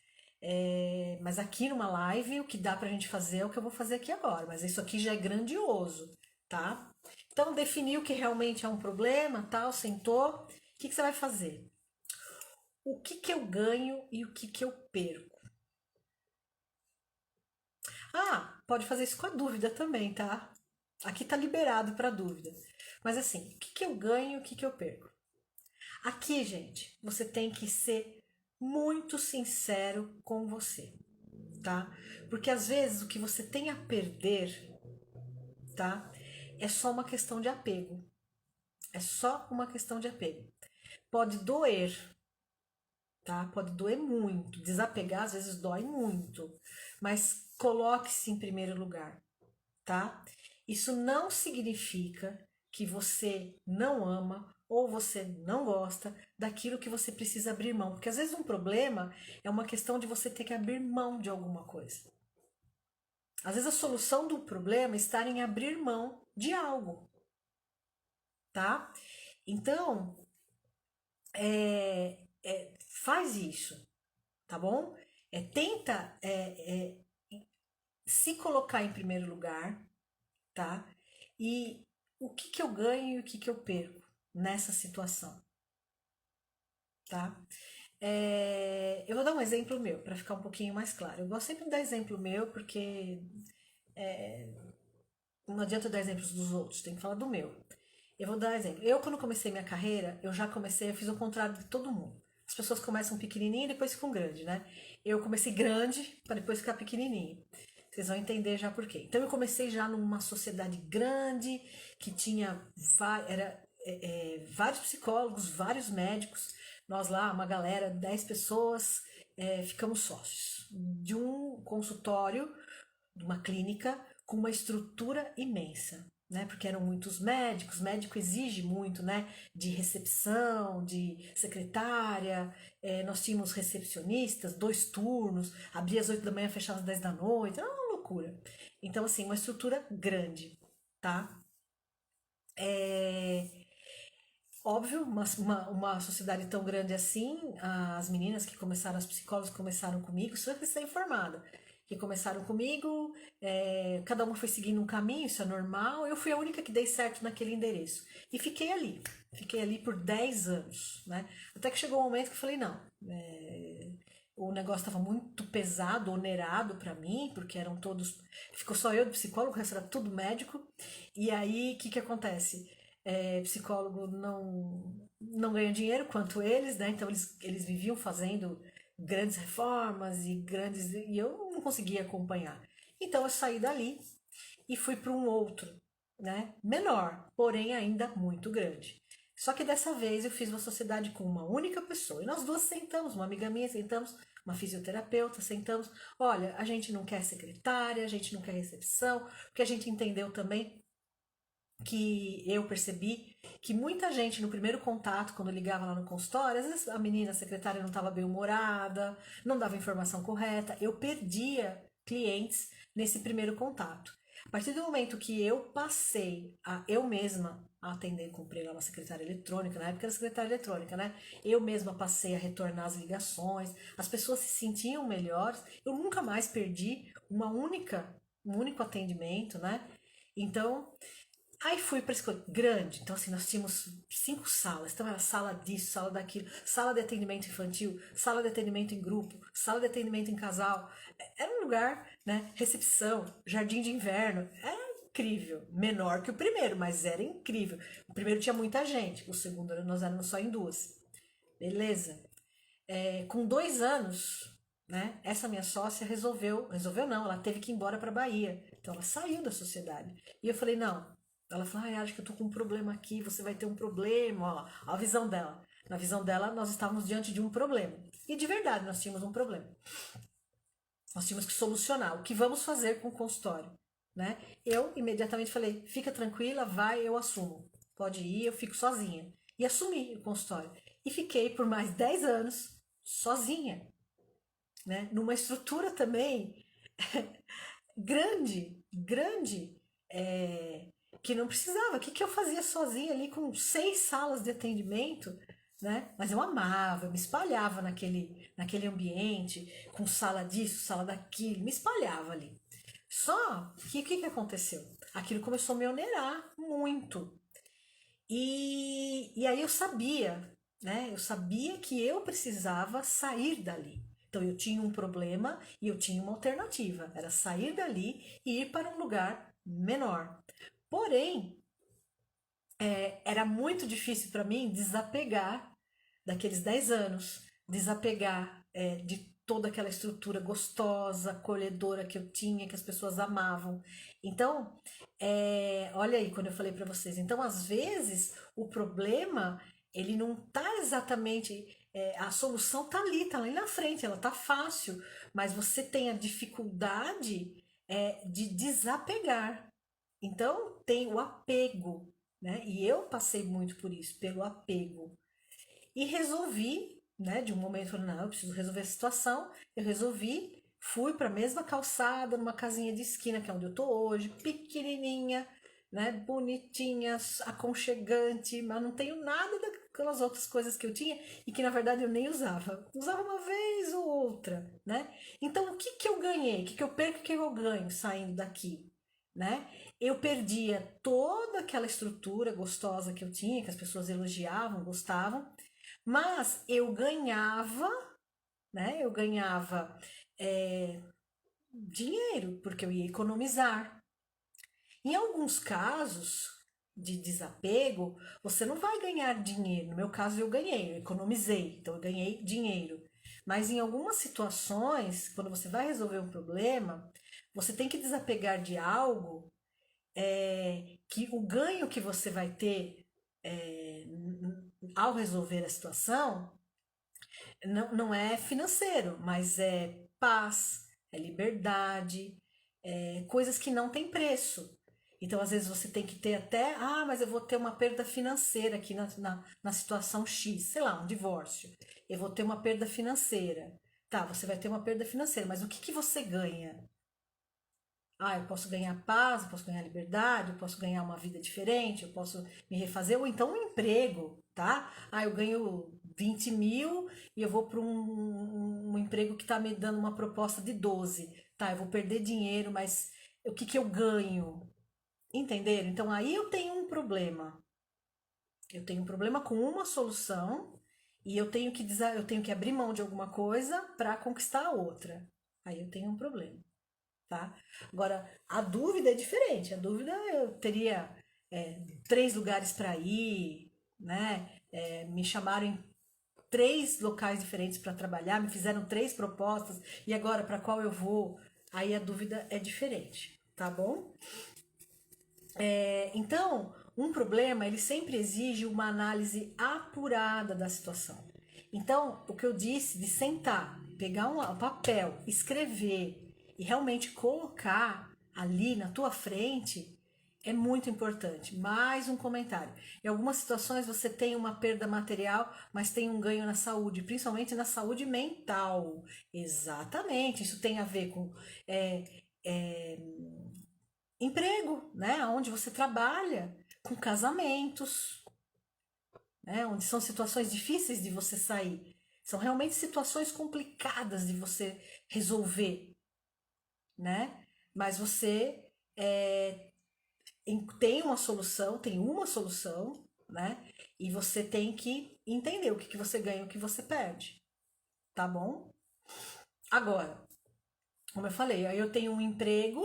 Mas aqui numa live o que dá pra gente fazer é o que eu vou fazer aqui agora. Mas isso aqui já é grandioso, tá? Então definiu que realmente é um problema, tal, sentou. O que você vai fazer? O que eu ganho e o que eu perco? Ah, pode fazer isso com a dúvida também, tá? Aqui tá liberado para dúvida. Mas assim, o que eu ganho e o que eu perco? Aqui, gente, você tem que ser muito sincero com você, tá? Porque às vezes o que você tem a perder, tá? É só uma questão de apego. É só uma questão de apego. Pode doer, tá? Pode doer muito. Desapegar às vezes dói muito. Mas coloque-se em primeiro lugar, tá? Isso não significa que você não ama ou você não gosta daquilo que você precisa abrir mão, porque às vezes um problema é uma questão de você ter que abrir mão de alguma coisa. Às vezes a solução do problema está em abrir mão de algo, tá? Então, faz isso, tá bom? Tenta se colocar em primeiro lugar, tá? E o que eu ganho e o que eu perco nessa situação, tá? Eu vou dar um exemplo meu para ficar um pouquinho mais claro. Eu gosto sempre de dar exemplo meu porque não adianta dar exemplos dos outros, tem que falar do meu. Eu vou dar exemplo. Eu, quando comecei minha carreira, eu fiz o contrário de todo mundo. As pessoas começam pequenininho e depois ficam grande, né? Eu comecei grande para depois ficar pequenininho. Vocês vão entender já por quê. Então eu comecei já numa sociedade grande que tinha vários psicólogos, vários médicos. Nós lá, uma galera, 10 pessoas, ficamos sócios de um consultório, de uma clínica com uma estrutura imensa. Né, porque eram muitos médicos, médico exige muito, né, de recepção, de secretária, nós tínhamos recepcionistas, 2 turnos, abria às 8 da manhã, fechava às 10 da noite, era uma loucura. Então, assim, uma estrutura grande, tá? É, óbvio, uma sociedade tão grande assim, as meninas que começaram, as psicólogas que começaram comigo, sou recém-formada, que começaram comigo, cada uma foi seguindo um caminho, isso é normal, eu fui a única que dei certo naquele endereço. E fiquei ali por 10 anos, né? Até que chegou um momento que eu falei, não, o negócio estava muito pesado, onerado para mim, porque eram todos. Ficou só eu de psicólogo, o resto era tudo médico. E aí, o que acontece? Psicólogo não ganha dinheiro quanto eles, né? Então eles viviam fazendo grandes reformas e grandes. E eu não conseguia acompanhar. Então eu saí dali e fui para um outro, né? Menor, porém ainda muito grande. Só que dessa vez eu fiz uma sociedade com uma única pessoa. E nós duas sentamos, uma amiga minha, sentamos, uma fisioterapeuta, sentamos. Olha, a gente não quer secretária, a gente não quer recepção, porque a gente entendeu também que eu percebi que muita gente no primeiro contato, quando ligava lá no consultório, às vezes a menina, a secretária não estava bem humorada, não dava informação correta, eu perdia clientes nesse primeiro contato. A partir do momento que eu passei a eu mesma a atender, comprei lá uma secretária eletrônica, na época era secretária eletrônica, né? Eu mesma passei a retornar as ligações, as pessoas se sentiam melhores, eu nunca mais perdi um único atendimento, né? Então, aí fui para escola grande, então assim, nós tínhamos 5 salas, então era sala disso, sala daquilo, sala de atendimento infantil, sala de atendimento em grupo, sala de atendimento em casal, era um lugar, né, recepção, jardim de inverno, era incrível, menor que o primeiro, mas era incrível. O primeiro tinha muita gente, o segundo nós éramos só em duas, beleza? Com 2 anos, né, essa minha sócia resolveu não, ela teve que ir embora para Bahia. Então ela saiu da sociedade. E eu falei, não. Ela falou, ai, acho que eu tô com um problema aqui, você vai ter um problema, ó, a visão dela. Na visão dela, nós estávamos diante de um problema. E de verdade, nós tínhamos um problema. Nós tínhamos que solucionar. O que vamos fazer com o consultório? Né? Eu imediatamente falei, fica tranquila, vai, eu assumo. Pode ir, eu fico sozinha. E assumi o consultório. E fiquei por mais 10 anos sozinha, né? Numa estrutura também grande, que não precisava. O que, que eu fazia sozinha ali com 6 salas de atendimento, né? Mas eu amava, eu me espalhava naquele ambiente, com sala disso, sala daquilo, me espalhava ali. Só que o que, que aconteceu? Aquilo começou a me onerar muito. E aí eu sabia, né? Eu sabia que eu precisava sair dali. Então eu tinha um problema e eu tinha uma alternativa. Era sair dali e ir para um lugar menor. Porém, era muito difícil para mim desapegar daqueles 10 anos, desapegar de toda aquela estrutura gostosa, acolhedora que eu tinha, que as pessoas amavam. Então, olha aí quando eu falei para vocês. Então, às vezes, o problema ele não tá exatamente. A solução tá ali na frente, ela tá fácil, mas você tem a dificuldade de desapegar. Então, tem o apego, né? E eu passei muito por isso, pelo apego. E resolvi, né, de um momento, falei, não, eu preciso resolver a situação. Eu resolvi, fui para a mesma calçada, numa casinha de esquina, que é onde eu tô hoje, pequenininha, né, bonitinha, aconchegante, mas não tenho nada daquelas outras coisas que eu tinha e que na verdade eu nem usava. Usava uma vez ou outra, né? Então, o que que eu ganhei? O que que eu perco? O que eu ganho saindo daqui? Né? Eu perdia toda aquela estrutura gostosa que eu tinha, que as pessoas elogiavam, gostavam, mas eu ganhava, né? Eu ganhava dinheiro, porque eu ia economizar. Em alguns casos de desapego, você não vai ganhar dinheiro. No meu caso, eu ganhei, eu economizei, então eu ganhei dinheiro. Mas em algumas situações, quando você vai resolver um problema, você tem que desapegar de algo que o ganho que você vai ter ao resolver a situação não é financeiro, mas é paz, é liberdade, coisas que não têm preço. Então, às vezes, você tem que ter até, mas eu vou ter uma perda financeira aqui na situação X, sei lá, um divórcio. Eu vou ter uma perda financeira. Tá, você vai ter uma perda financeira, mas o que que você ganha? Eu posso ganhar paz, eu posso ganhar liberdade, eu posso ganhar uma vida diferente, eu posso me refazer, ou então um emprego, tá? Eu ganho 20 mil e eu vou para um emprego que está me dando uma proposta de 12. Tá? Eu vou perder dinheiro, mas o que que eu ganho? Entenderam? Então aí eu tenho um problema. Eu tenho um problema com uma solução e eu tenho que abrir mão de alguma coisa para conquistar a outra. Aí eu tenho um problema. Tá? Agora, a dúvida é diferente. A dúvida eu teria 3 lugares para ir, né? Me chamaram em 3 locais diferentes para trabalhar, me fizeram 3 propostas e agora para qual eu vou? Aí a dúvida é diferente, tá bom? Então, um problema ele sempre exige uma análise apurada da situação. Então, o que eu disse de sentar, pegar um papel, escrever e realmente colocar ali na tua frente é muito importante. Mais um comentário. Em algumas situações você tem uma perda material, mas tem um ganho na saúde, principalmente na saúde mental. Exatamente, isso tem a ver com é, emprego, né? Onde você trabalha, com casamentos, né? Onde são situações difíceis de você sair. São realmente situações complicadas de você resolver, né? Mas você tem uma solução, né? E você tem que entender o que você ganha e o que você perde, tá bom? Agora, como eu falei, aí eu tenho um emprego,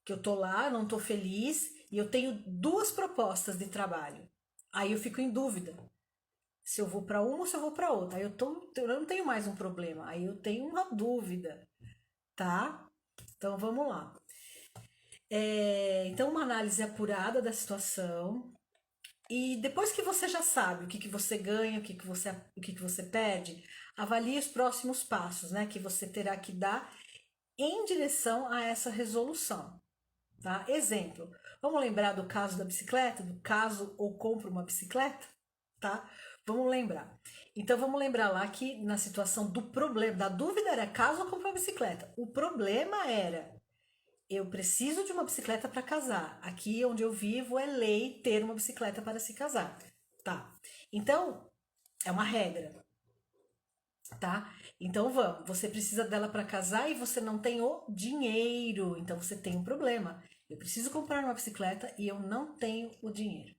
que eu tô lá, não tô feliz, e eu tenho duas propostas de trabalho. Aí eu fico em dúvida se eu vou para uma ou se eu vou para outra. Aí eu não tenho mais um problema, aí eu tenho uma dúvida, tá? Então vamos lá. Então, uma análise apurada da situação. E depois que você já sabe o que você ganha, o que você perde, avalie os próximos passos, né? Que você terá que dar em direção a essa resolução. Tá? Exemplo, vamos lembrar do caso da bicicleta, do caso ou compro uma bicicleta, tá? Vamos lembrar. Então vamos lembrar lá que na situação do problema, da dúvida era caso ou compro uma bicicleta. O problema era eu preciso de uma bicicleta para casar. Aqui onde eu vivo é lei ter uma bicicleta para se casar, tá? Então é uma regra, tá? Então vamos, você precisa dela para casar e você não tem o dinheiro, então você tem um problema. Eu preciso comprar uma bicicleta e eu não tenho o dinheiro,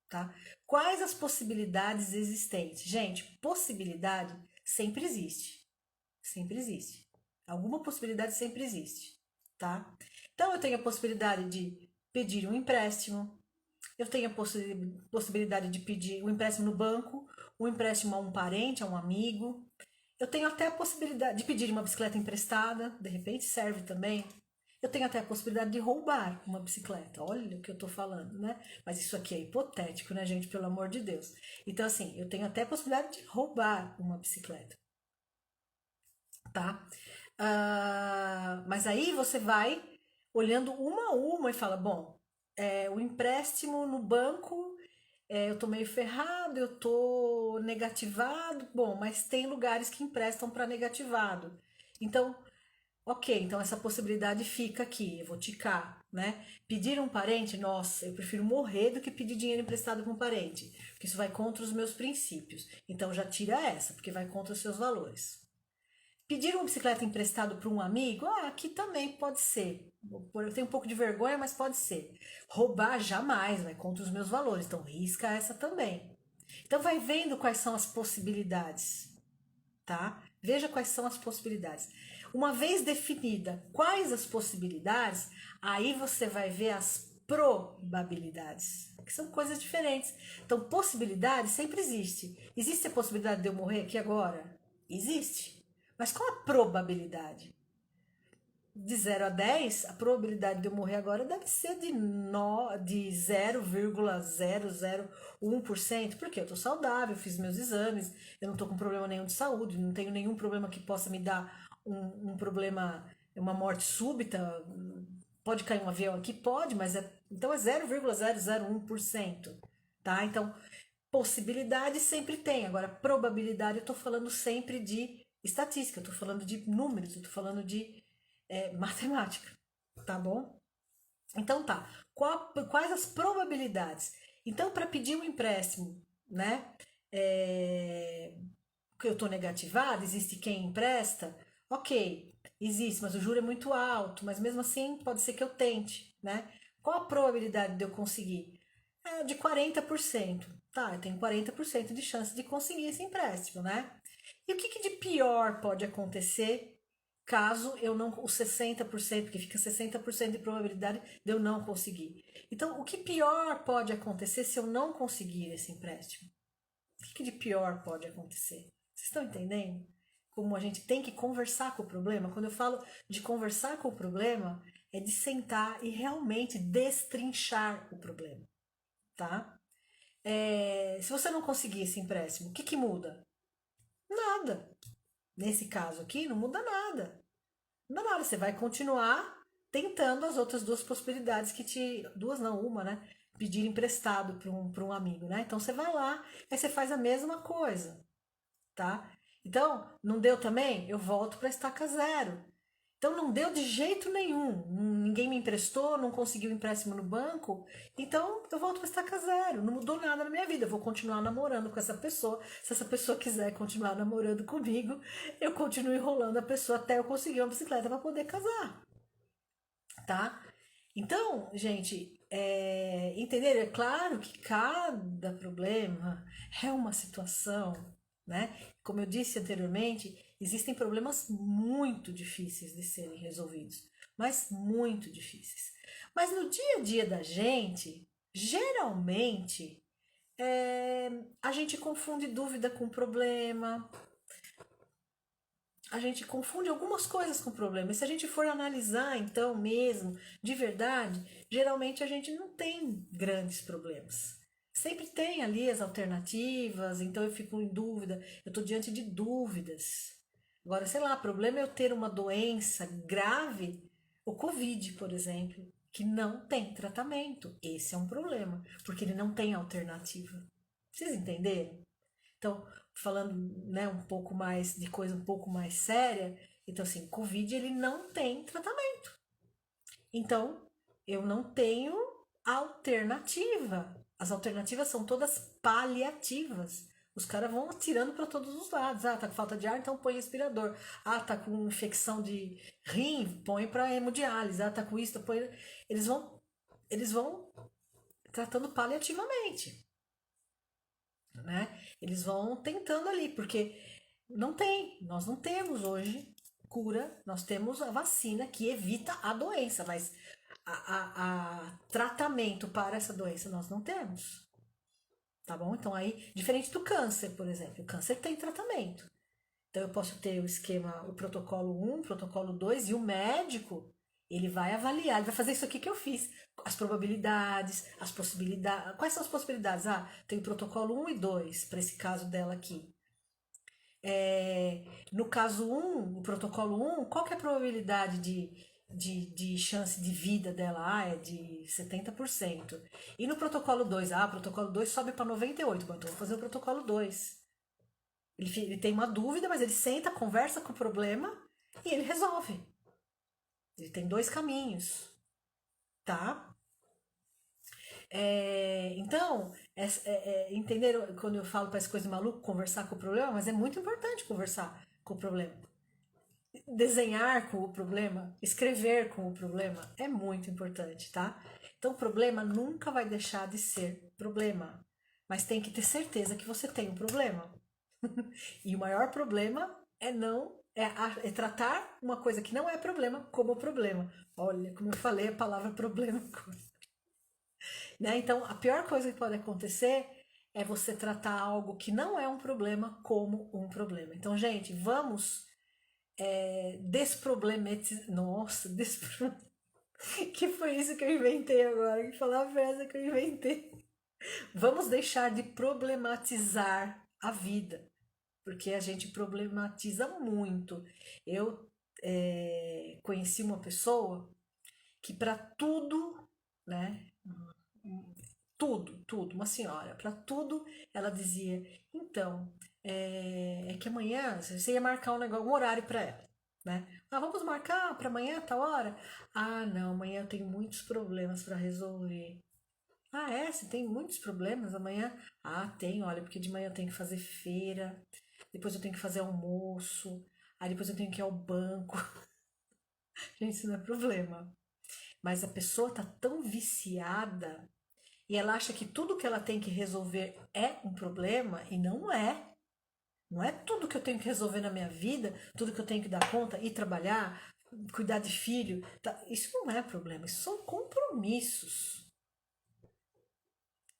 tá? Quais as possibilidades existentes? Gente, possibilidade sempre existe. Sempre existe. Alguma possibilidade sempre existe, tá? Então eu tenho a possibilidade de pedir um empréstimo, eu tenho a possibilidade de pedir um empréstimo no banco, um empréstimo a um parente, a um amigo. Eu tenho até a possibilidade de pedir uma bicicleta emprestada, de repente serve também. Eu tenho até a possibilidade de roubar uma bicicleta. Olha o que eu tô falando, né? Mas isso aqui é hipotético, né, gente? Pelo amor de Deus. Então, assim, eu tenho até a possibilidade de roubar uma bicicleta, tá? Mas aí você vai olhando uma a uma e fala: bom, o empréstimo no banco, eu tô meio ferrado, eu tô negativado, bom, mas tem lugares que emprestam para negativado. Então, ok, então essa possibilidade fica aqui, eu vou ticar, né? Pedir um parente, nossa, eu prefiro morrer do que pedir dinheiro emprestado para um parente, porque isso vai contra os meus princípios. Então já tira essa, porque vai contra os seus valores. Pedir uma bicicleta emprestada para um amigo, aqui também pode ser. Eu tenho um pouco de vergonha, mas pode ser. Roubar jamais, vai contra os meus valores. Então risca essa também. Então vai vendo quais são as possibilidades, tá? Veja quais são as possibilidades. Uma vez definida quais as possibilidades, aí você vai ver as probabilidades, que são coisas diferentes. Então, possibilidade sempre existe. Existe a possibilidade de eu morrer aqui agora? Existe. Mas qual a probabilidade? De 0 a 10, a probabilidade de eu morrer agora deve ser de 0,001%, porque eu estou saudável, fiz meus exames, eu não estou com problema nenhum de saúde, não tenho nenhum problema que possa me dar um problema, uma morte súbita. Pode cair um avião aqui? Pode, mas então é 0,001%, tá? Então, possibilidade sempre tem. Agora, probabilidade, eu estou falando sempre de estatística, eu estou falando de números, eu estou falando de matemática, tá bom? Então tá. Quais as probabilidades? Então, para pedir um empréstimo, né? Que eu estou negativada, existe quem empresta? Ok, existe, mas o juro é muito alto, mas mesmo assim pode ser que eu tente, né? Qual a probabilidade de eu conseguir? De 40%. Tá, eu tenho 40% de chance de conseguir esse empréstimo, né? E o que de pior pode acontecer caso eu não, os 60%, porque fica 60% de probabilidade de eu não conseguir. Então, o que pior pode acontecer se eu não conseguir esse empréstimo? O que de pior pode acontecer? Vocês estão entendendo? Como a gente tem que conversar com o problema? Quando eu falo de conversar com o problema, é de sentar e realmente destrinchar o problema, tá? Se você não conseguir esse empréstimo, o que muda? Nada. Nesse caso aqui, não muda nada. Não muda nada. Você vai continuar tentando as outras duas possibilidades que te. Duas não, uma, né? Pedir emprestado para um amigo, né? Então você vai lá, aí você faz a mesma coisa, tá? Então, não deu também? Eu volto para estaca zero. Então não deu de jeito nenhum. ninguém me emprestou, não conseguiu empréstimo no banco, então eu volto para estaca zero. Não mudou nada na minha vida. Eu vou continuar namorando com essa pessoa. Se essa pessoa quiser continuar namorando comigo, eu continuo enrolando a pessoa até eu conseguir uma bicicleta para poder casar, tá? Então, gente, entenderam? É claro que cada problema é uma situação, né? Como eu disse anteriormente, existem problemas muito difíceis de serem resolvidos, mas muito difíceis. Mas no dia a dia da gente, geralmente, a gente confunde dúvida com problema, a gente confunde algumas coisas com problema. E se a gente for analisar, então, mesmo, de verdade, geralmente a gente não tem grandes problemas. Sempre tem ali as alternativas, então eu fico em dúvida, eu estou diante de dúvidas. Agora, sei lá, problema é eu ter uma doença grave, o Covid, por exemplo, que não tem tratamento. Esse é um problema, porque ele não tem alternativa. Vocês entenderam? Então, falando, né, um pouco mais de coisa um pouco mais séria, então assim, Covid ele não tem tratamento. Então, eu não tenho alternativa. As alternativas são todas paliativas. Os caras vão atirando para todos os lados. Ah, tá com falta de ar, então põe respirador. Ah, tá com infecção de rim, põe para hemodiálise. Ah, tá com isso, põe. Eles vão, eles vão tratando paliativamente, né? Eles vão tentando ali, porque nós não temos hoje cura, nós temos a vacina que evita a doença, mas a tratamento para essa doença nós não temos, tá bom? Então aí, diferente do câncer, por exemplo, o câncer tem tratamento. Então eu posso ter o esquema, o protocolo um, protocolo 2 e o médico, ele vai avaliar, ele vai fazer isso aqui que eu fiz, as probabilidades, as possibilidades. Quais são as possibilidades? Ah, tem o protocolo um e 2 para esse caso dela aqui. No caso um, o protocolo um, qual que é a probabilidade de chance de vida dela? Ah, é de 70%. E no protocolo 2, o protocolo 2 sobe para 98%. Bom, então eu vou fazer o protocolo 2. Ele tem uma dúvida, mas ele senta, conversa com o problema e ele resolve. Ele tem dois caminhos, tá? Então, entenderam quando eu falo para essa coisa de maluco, conversar com o problema? Mas é muito importante conversar com o problema. Desenhar com o problema, escrever com o problema é muito importante, tá? Então, o problema nunca vai deixar de ser problema, mas tem que ter certeza que você tem um problema. E o maior problema é não é tratar uma coisa que não é problema como problema. Olha, como eu falei, a palavra problema, né? Então, a pior coisa que pode acontecer é você tratar algo que não é um problema como um problema. Então, gente, vamos desproblematizar. Nossa, que foi isso que eu inventei agora? Que palavra é essa que eu inventei? Vamos deixar de problematizar a vida, porque a gente problematiza muito. Eu conheci uma pessoa que para tudo, né? Tudo, uma senhora, para tudo ela dizia, então, é que amanhã você ia marcar um negócio, um horário para ela, né? Ah, vamos marcar para amanhã, tal hora? Ah, não, amanhã eu tenho muitos problemas para resolver. Ah, é? Você tem muitos problemas amanhã? Ah, tenho, olha, porque de manhã eu tenho que fazer feira, depois eu tenho que fazer almoço, aí depois eu tenho que ir ao banco. Gente, isso não é problema. Mas a pessoa tá tão viciada e ela acha que tudo que ela tem que resolver é um problema e não é. Não é tudo que eu tenho que resolver na minha vida, tudo que eu tenho que dar conta, ir trabalhar, cuidar de filho. Tá? Isso não é problema, isso são compromissos.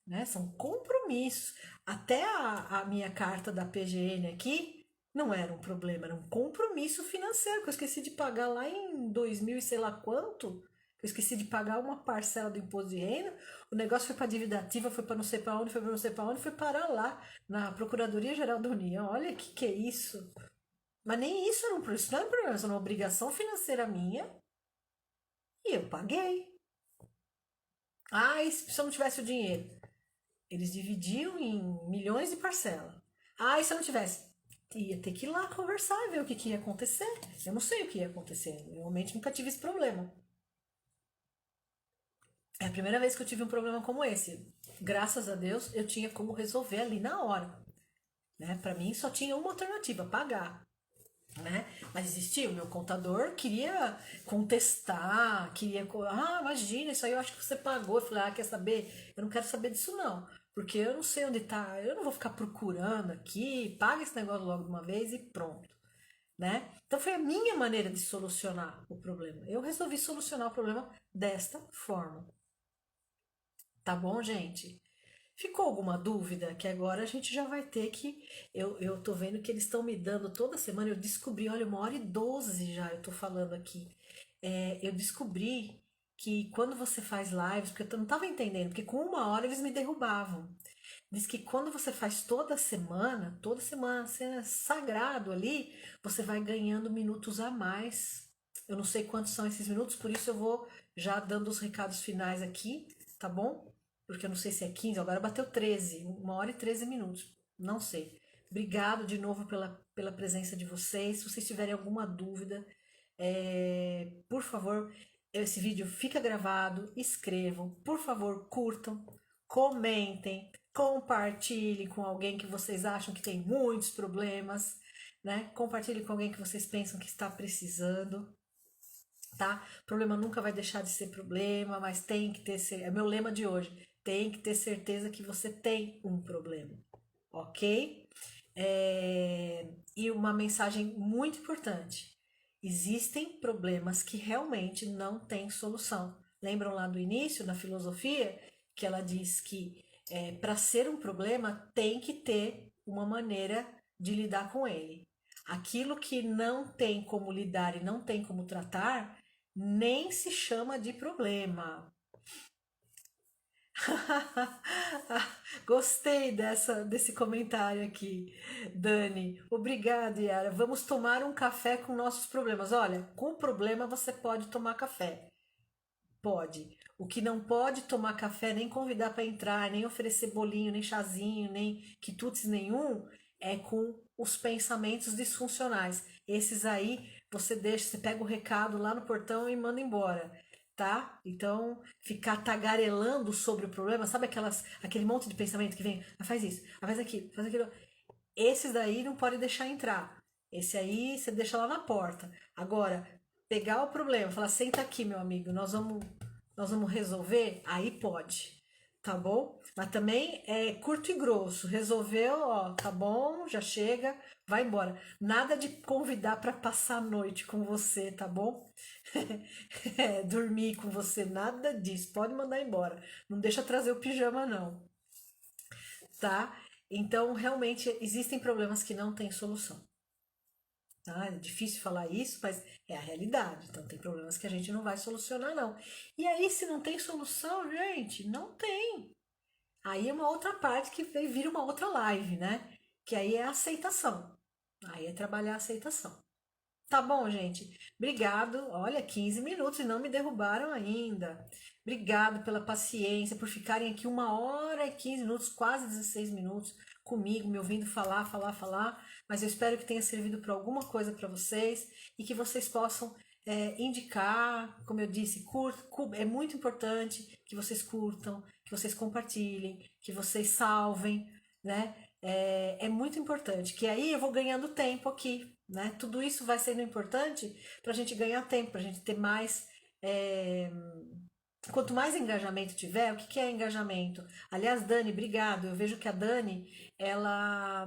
Né? São compromissos. Até a minha carta da PGN aqui não era um problema, era um compromisso financeiro que eu esqueci de pagar lá em 2000 e sei lá quanto. Eu esqueci de pagar uma parcela do imposto de renda. O negócio foi para dívida ativa, foi para não sei para onde, foi para não sei para onde, foi parar lá na Procuradoria Geral da União. Olha o que é isso. Mas nem isso era um problema, isso não era um problema, isso era uma obrigação financeira minha e eu paguei. Ah, e se eu não tivesse o dinheiro? Eles dividiam em milhões de parcelas. Ah, e se eu não tivesse? Ia ter que ir lá conversar e ver o que ia acontecer. Eu não sei o que ia acontecer. Eu realmente nunca tive esse problema. É a primeira vez que eu tive um problema como esse. Graças a Deus, eu tinha como resolver ali na hora, né? Para mim só tinha uma alternativa, pagar, né? Mas existia, o meu contador queria contestar, imagina, isso aí eu acho que você pagou. Eu falei, quer saber? Eu não quero saber disso não, porque eu não sei onde tá, eu não vou ficar procurando aqui, paga esse negócio logo de uma vez e pronto, né? Então foi a minha maneira de solucionar o problema. Eu resolvi solucionar o problema desta forma. Tá bom, gente? Ficou alguma dúvida? Que agora a gente já vai ter que. Eu tô vendo que eles estão me dando toda semana. Eu descobri, olha, 1h12 já eu tô falando aqui. Eu descobri que quando você faz lives, porque eu não tava entendendo, porque com 1 hora eles me derrubavam. Diz que quando você faz toda semana, sendo sagrado ali, você vai ganhando minutos a mais. Eu não sei quantos são esses minutos, por isso eu vou já dando os recados finais aqui, tá bom? Porque eu não sei se é 15, agora bateu 13, 1h13 minutos, não sei. Obrigado de novo pela presença de vocês. Se vocês tiverem alguma dúvida, por favor, esse vídeo fica gravado, escrevam, por favor, curtam, comentem, compartilhem com alguém que vocês acham que tem muitos problemas, né? Compartilhe com alguém que vocês pensam que está precisando, tá? Problema nunca vai deixar de ser problema, mas tem que ter, é meu lema de hoje, tem que ter certeza que você tem um problema, ok? E uma mensagem muito importante: existem problemas que realmente não têm solução. Lembram lá do início, na filosofia, que ela diz que para ser um problema tem que ter uma maneira de lidar com ele. Aquilo que não tem como lidar e não tem como tratar, nem se chama de problema. Gostei desse comentário aqui, Dani. Obrigada, Yara. Vamos tomar um café com nossos problemas. Olha, com o problema você pode tomar café. Pode. O que não pode tomar café, nem convidar para entrar, nem oferecer bolinho, nem chazinho, nem quitutes nenhum, é com os pensamentos disfuncionais. Esses aí você deixa, você pega o recado lá no portão e manda embora, tá? Então, ficar tagarelando sobre o problema, sabe aquele monte de pensamento que vem, faz isso, faz aquilo, faz aquilo. Esses daí não pode deixar entrar. Esse aí você deixa lá na porta. Agora, pegar o problema, falar, senta aqui, meu amigo, nós vamos resolver, aí pode, tá bom? Mas também é curto e grosso. Resolveu, ó, tá bom, já chega, vai embora. Nada de convidar para passar a noite com você, tá bom? Dormir com você, nada disso. Pode mandar embora. Não deixa trazer o pijama, não, tá? Então, realmente, existem problemas que não têm solução. Tá? É difícil falar isso, mas é a realidade. Então, tem problemas que a gente não vai solucionar, não. E aí, se não tem solução, gente, não tem. Aí é uma outra parte que vira uma outra live, né? Que aí é a aceitação. Aí é trabalhar a aceitação. Tá bom, gente? Obrigado. Olha, 15 minutos e não me derrubaram ainda. Obrigado pela paciência, por ficarem aqui 1h15 minutos, quase 16 minutos comigo, me ouvindo falar, falar, falar. Mas eu espero que tenha servido para alguma coisa para vocês e que vocês possam indicar, como eu disse, é muito importante que vocês curtam, que vocês compartilhem, que vocês salvem, né? É muito importante, que aí eu vou ganhando tempo aqui, né? Tudo isso vai sendo importante para a gente ganhar tempo, para a gente ter mais. é, Quanto mais engajamento tiver, o que é engajamento? Aliás, Dani, obrigado. Eu vejo que a Dani, ela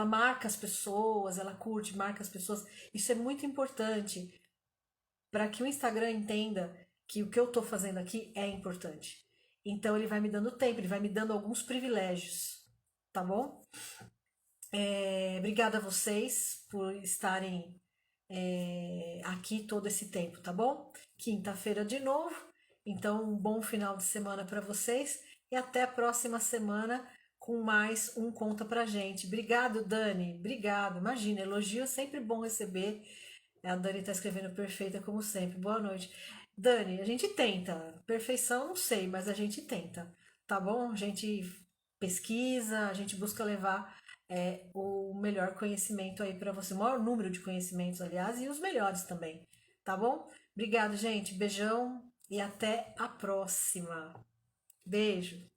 marca as pessoas, ela curte, marca as pessoas. Isso é muito importante para que o Instagram entenda que o que eu estou fazendo aqui é importante. Então ele vai me dando tempo, ele vai me dando alguns privilégios, tá bom? Obrigada a vocês por estarem aqui todo esse tempo, tá bom? Quinta-feira de novo, então um bom final de semana para vocês e até a próxima semana com mais um Conta Pra Gente. Obrigado, Dani, obrigado. Imagina, elogio é sempre bom receber. A Dani tá escrevendo perfeita como sempre. Boa noite. Dani, a gente tenta. Perfeição, não sei, mas a gente tenta, tá bom? A gente pesquisa, a gente busca levar o melhor conhecimento aí para você, o maior número de conhecimentos, aliás, e os melhores também, tá bom? Obrigado, gente. Beijão. e até a próxima. Beijo!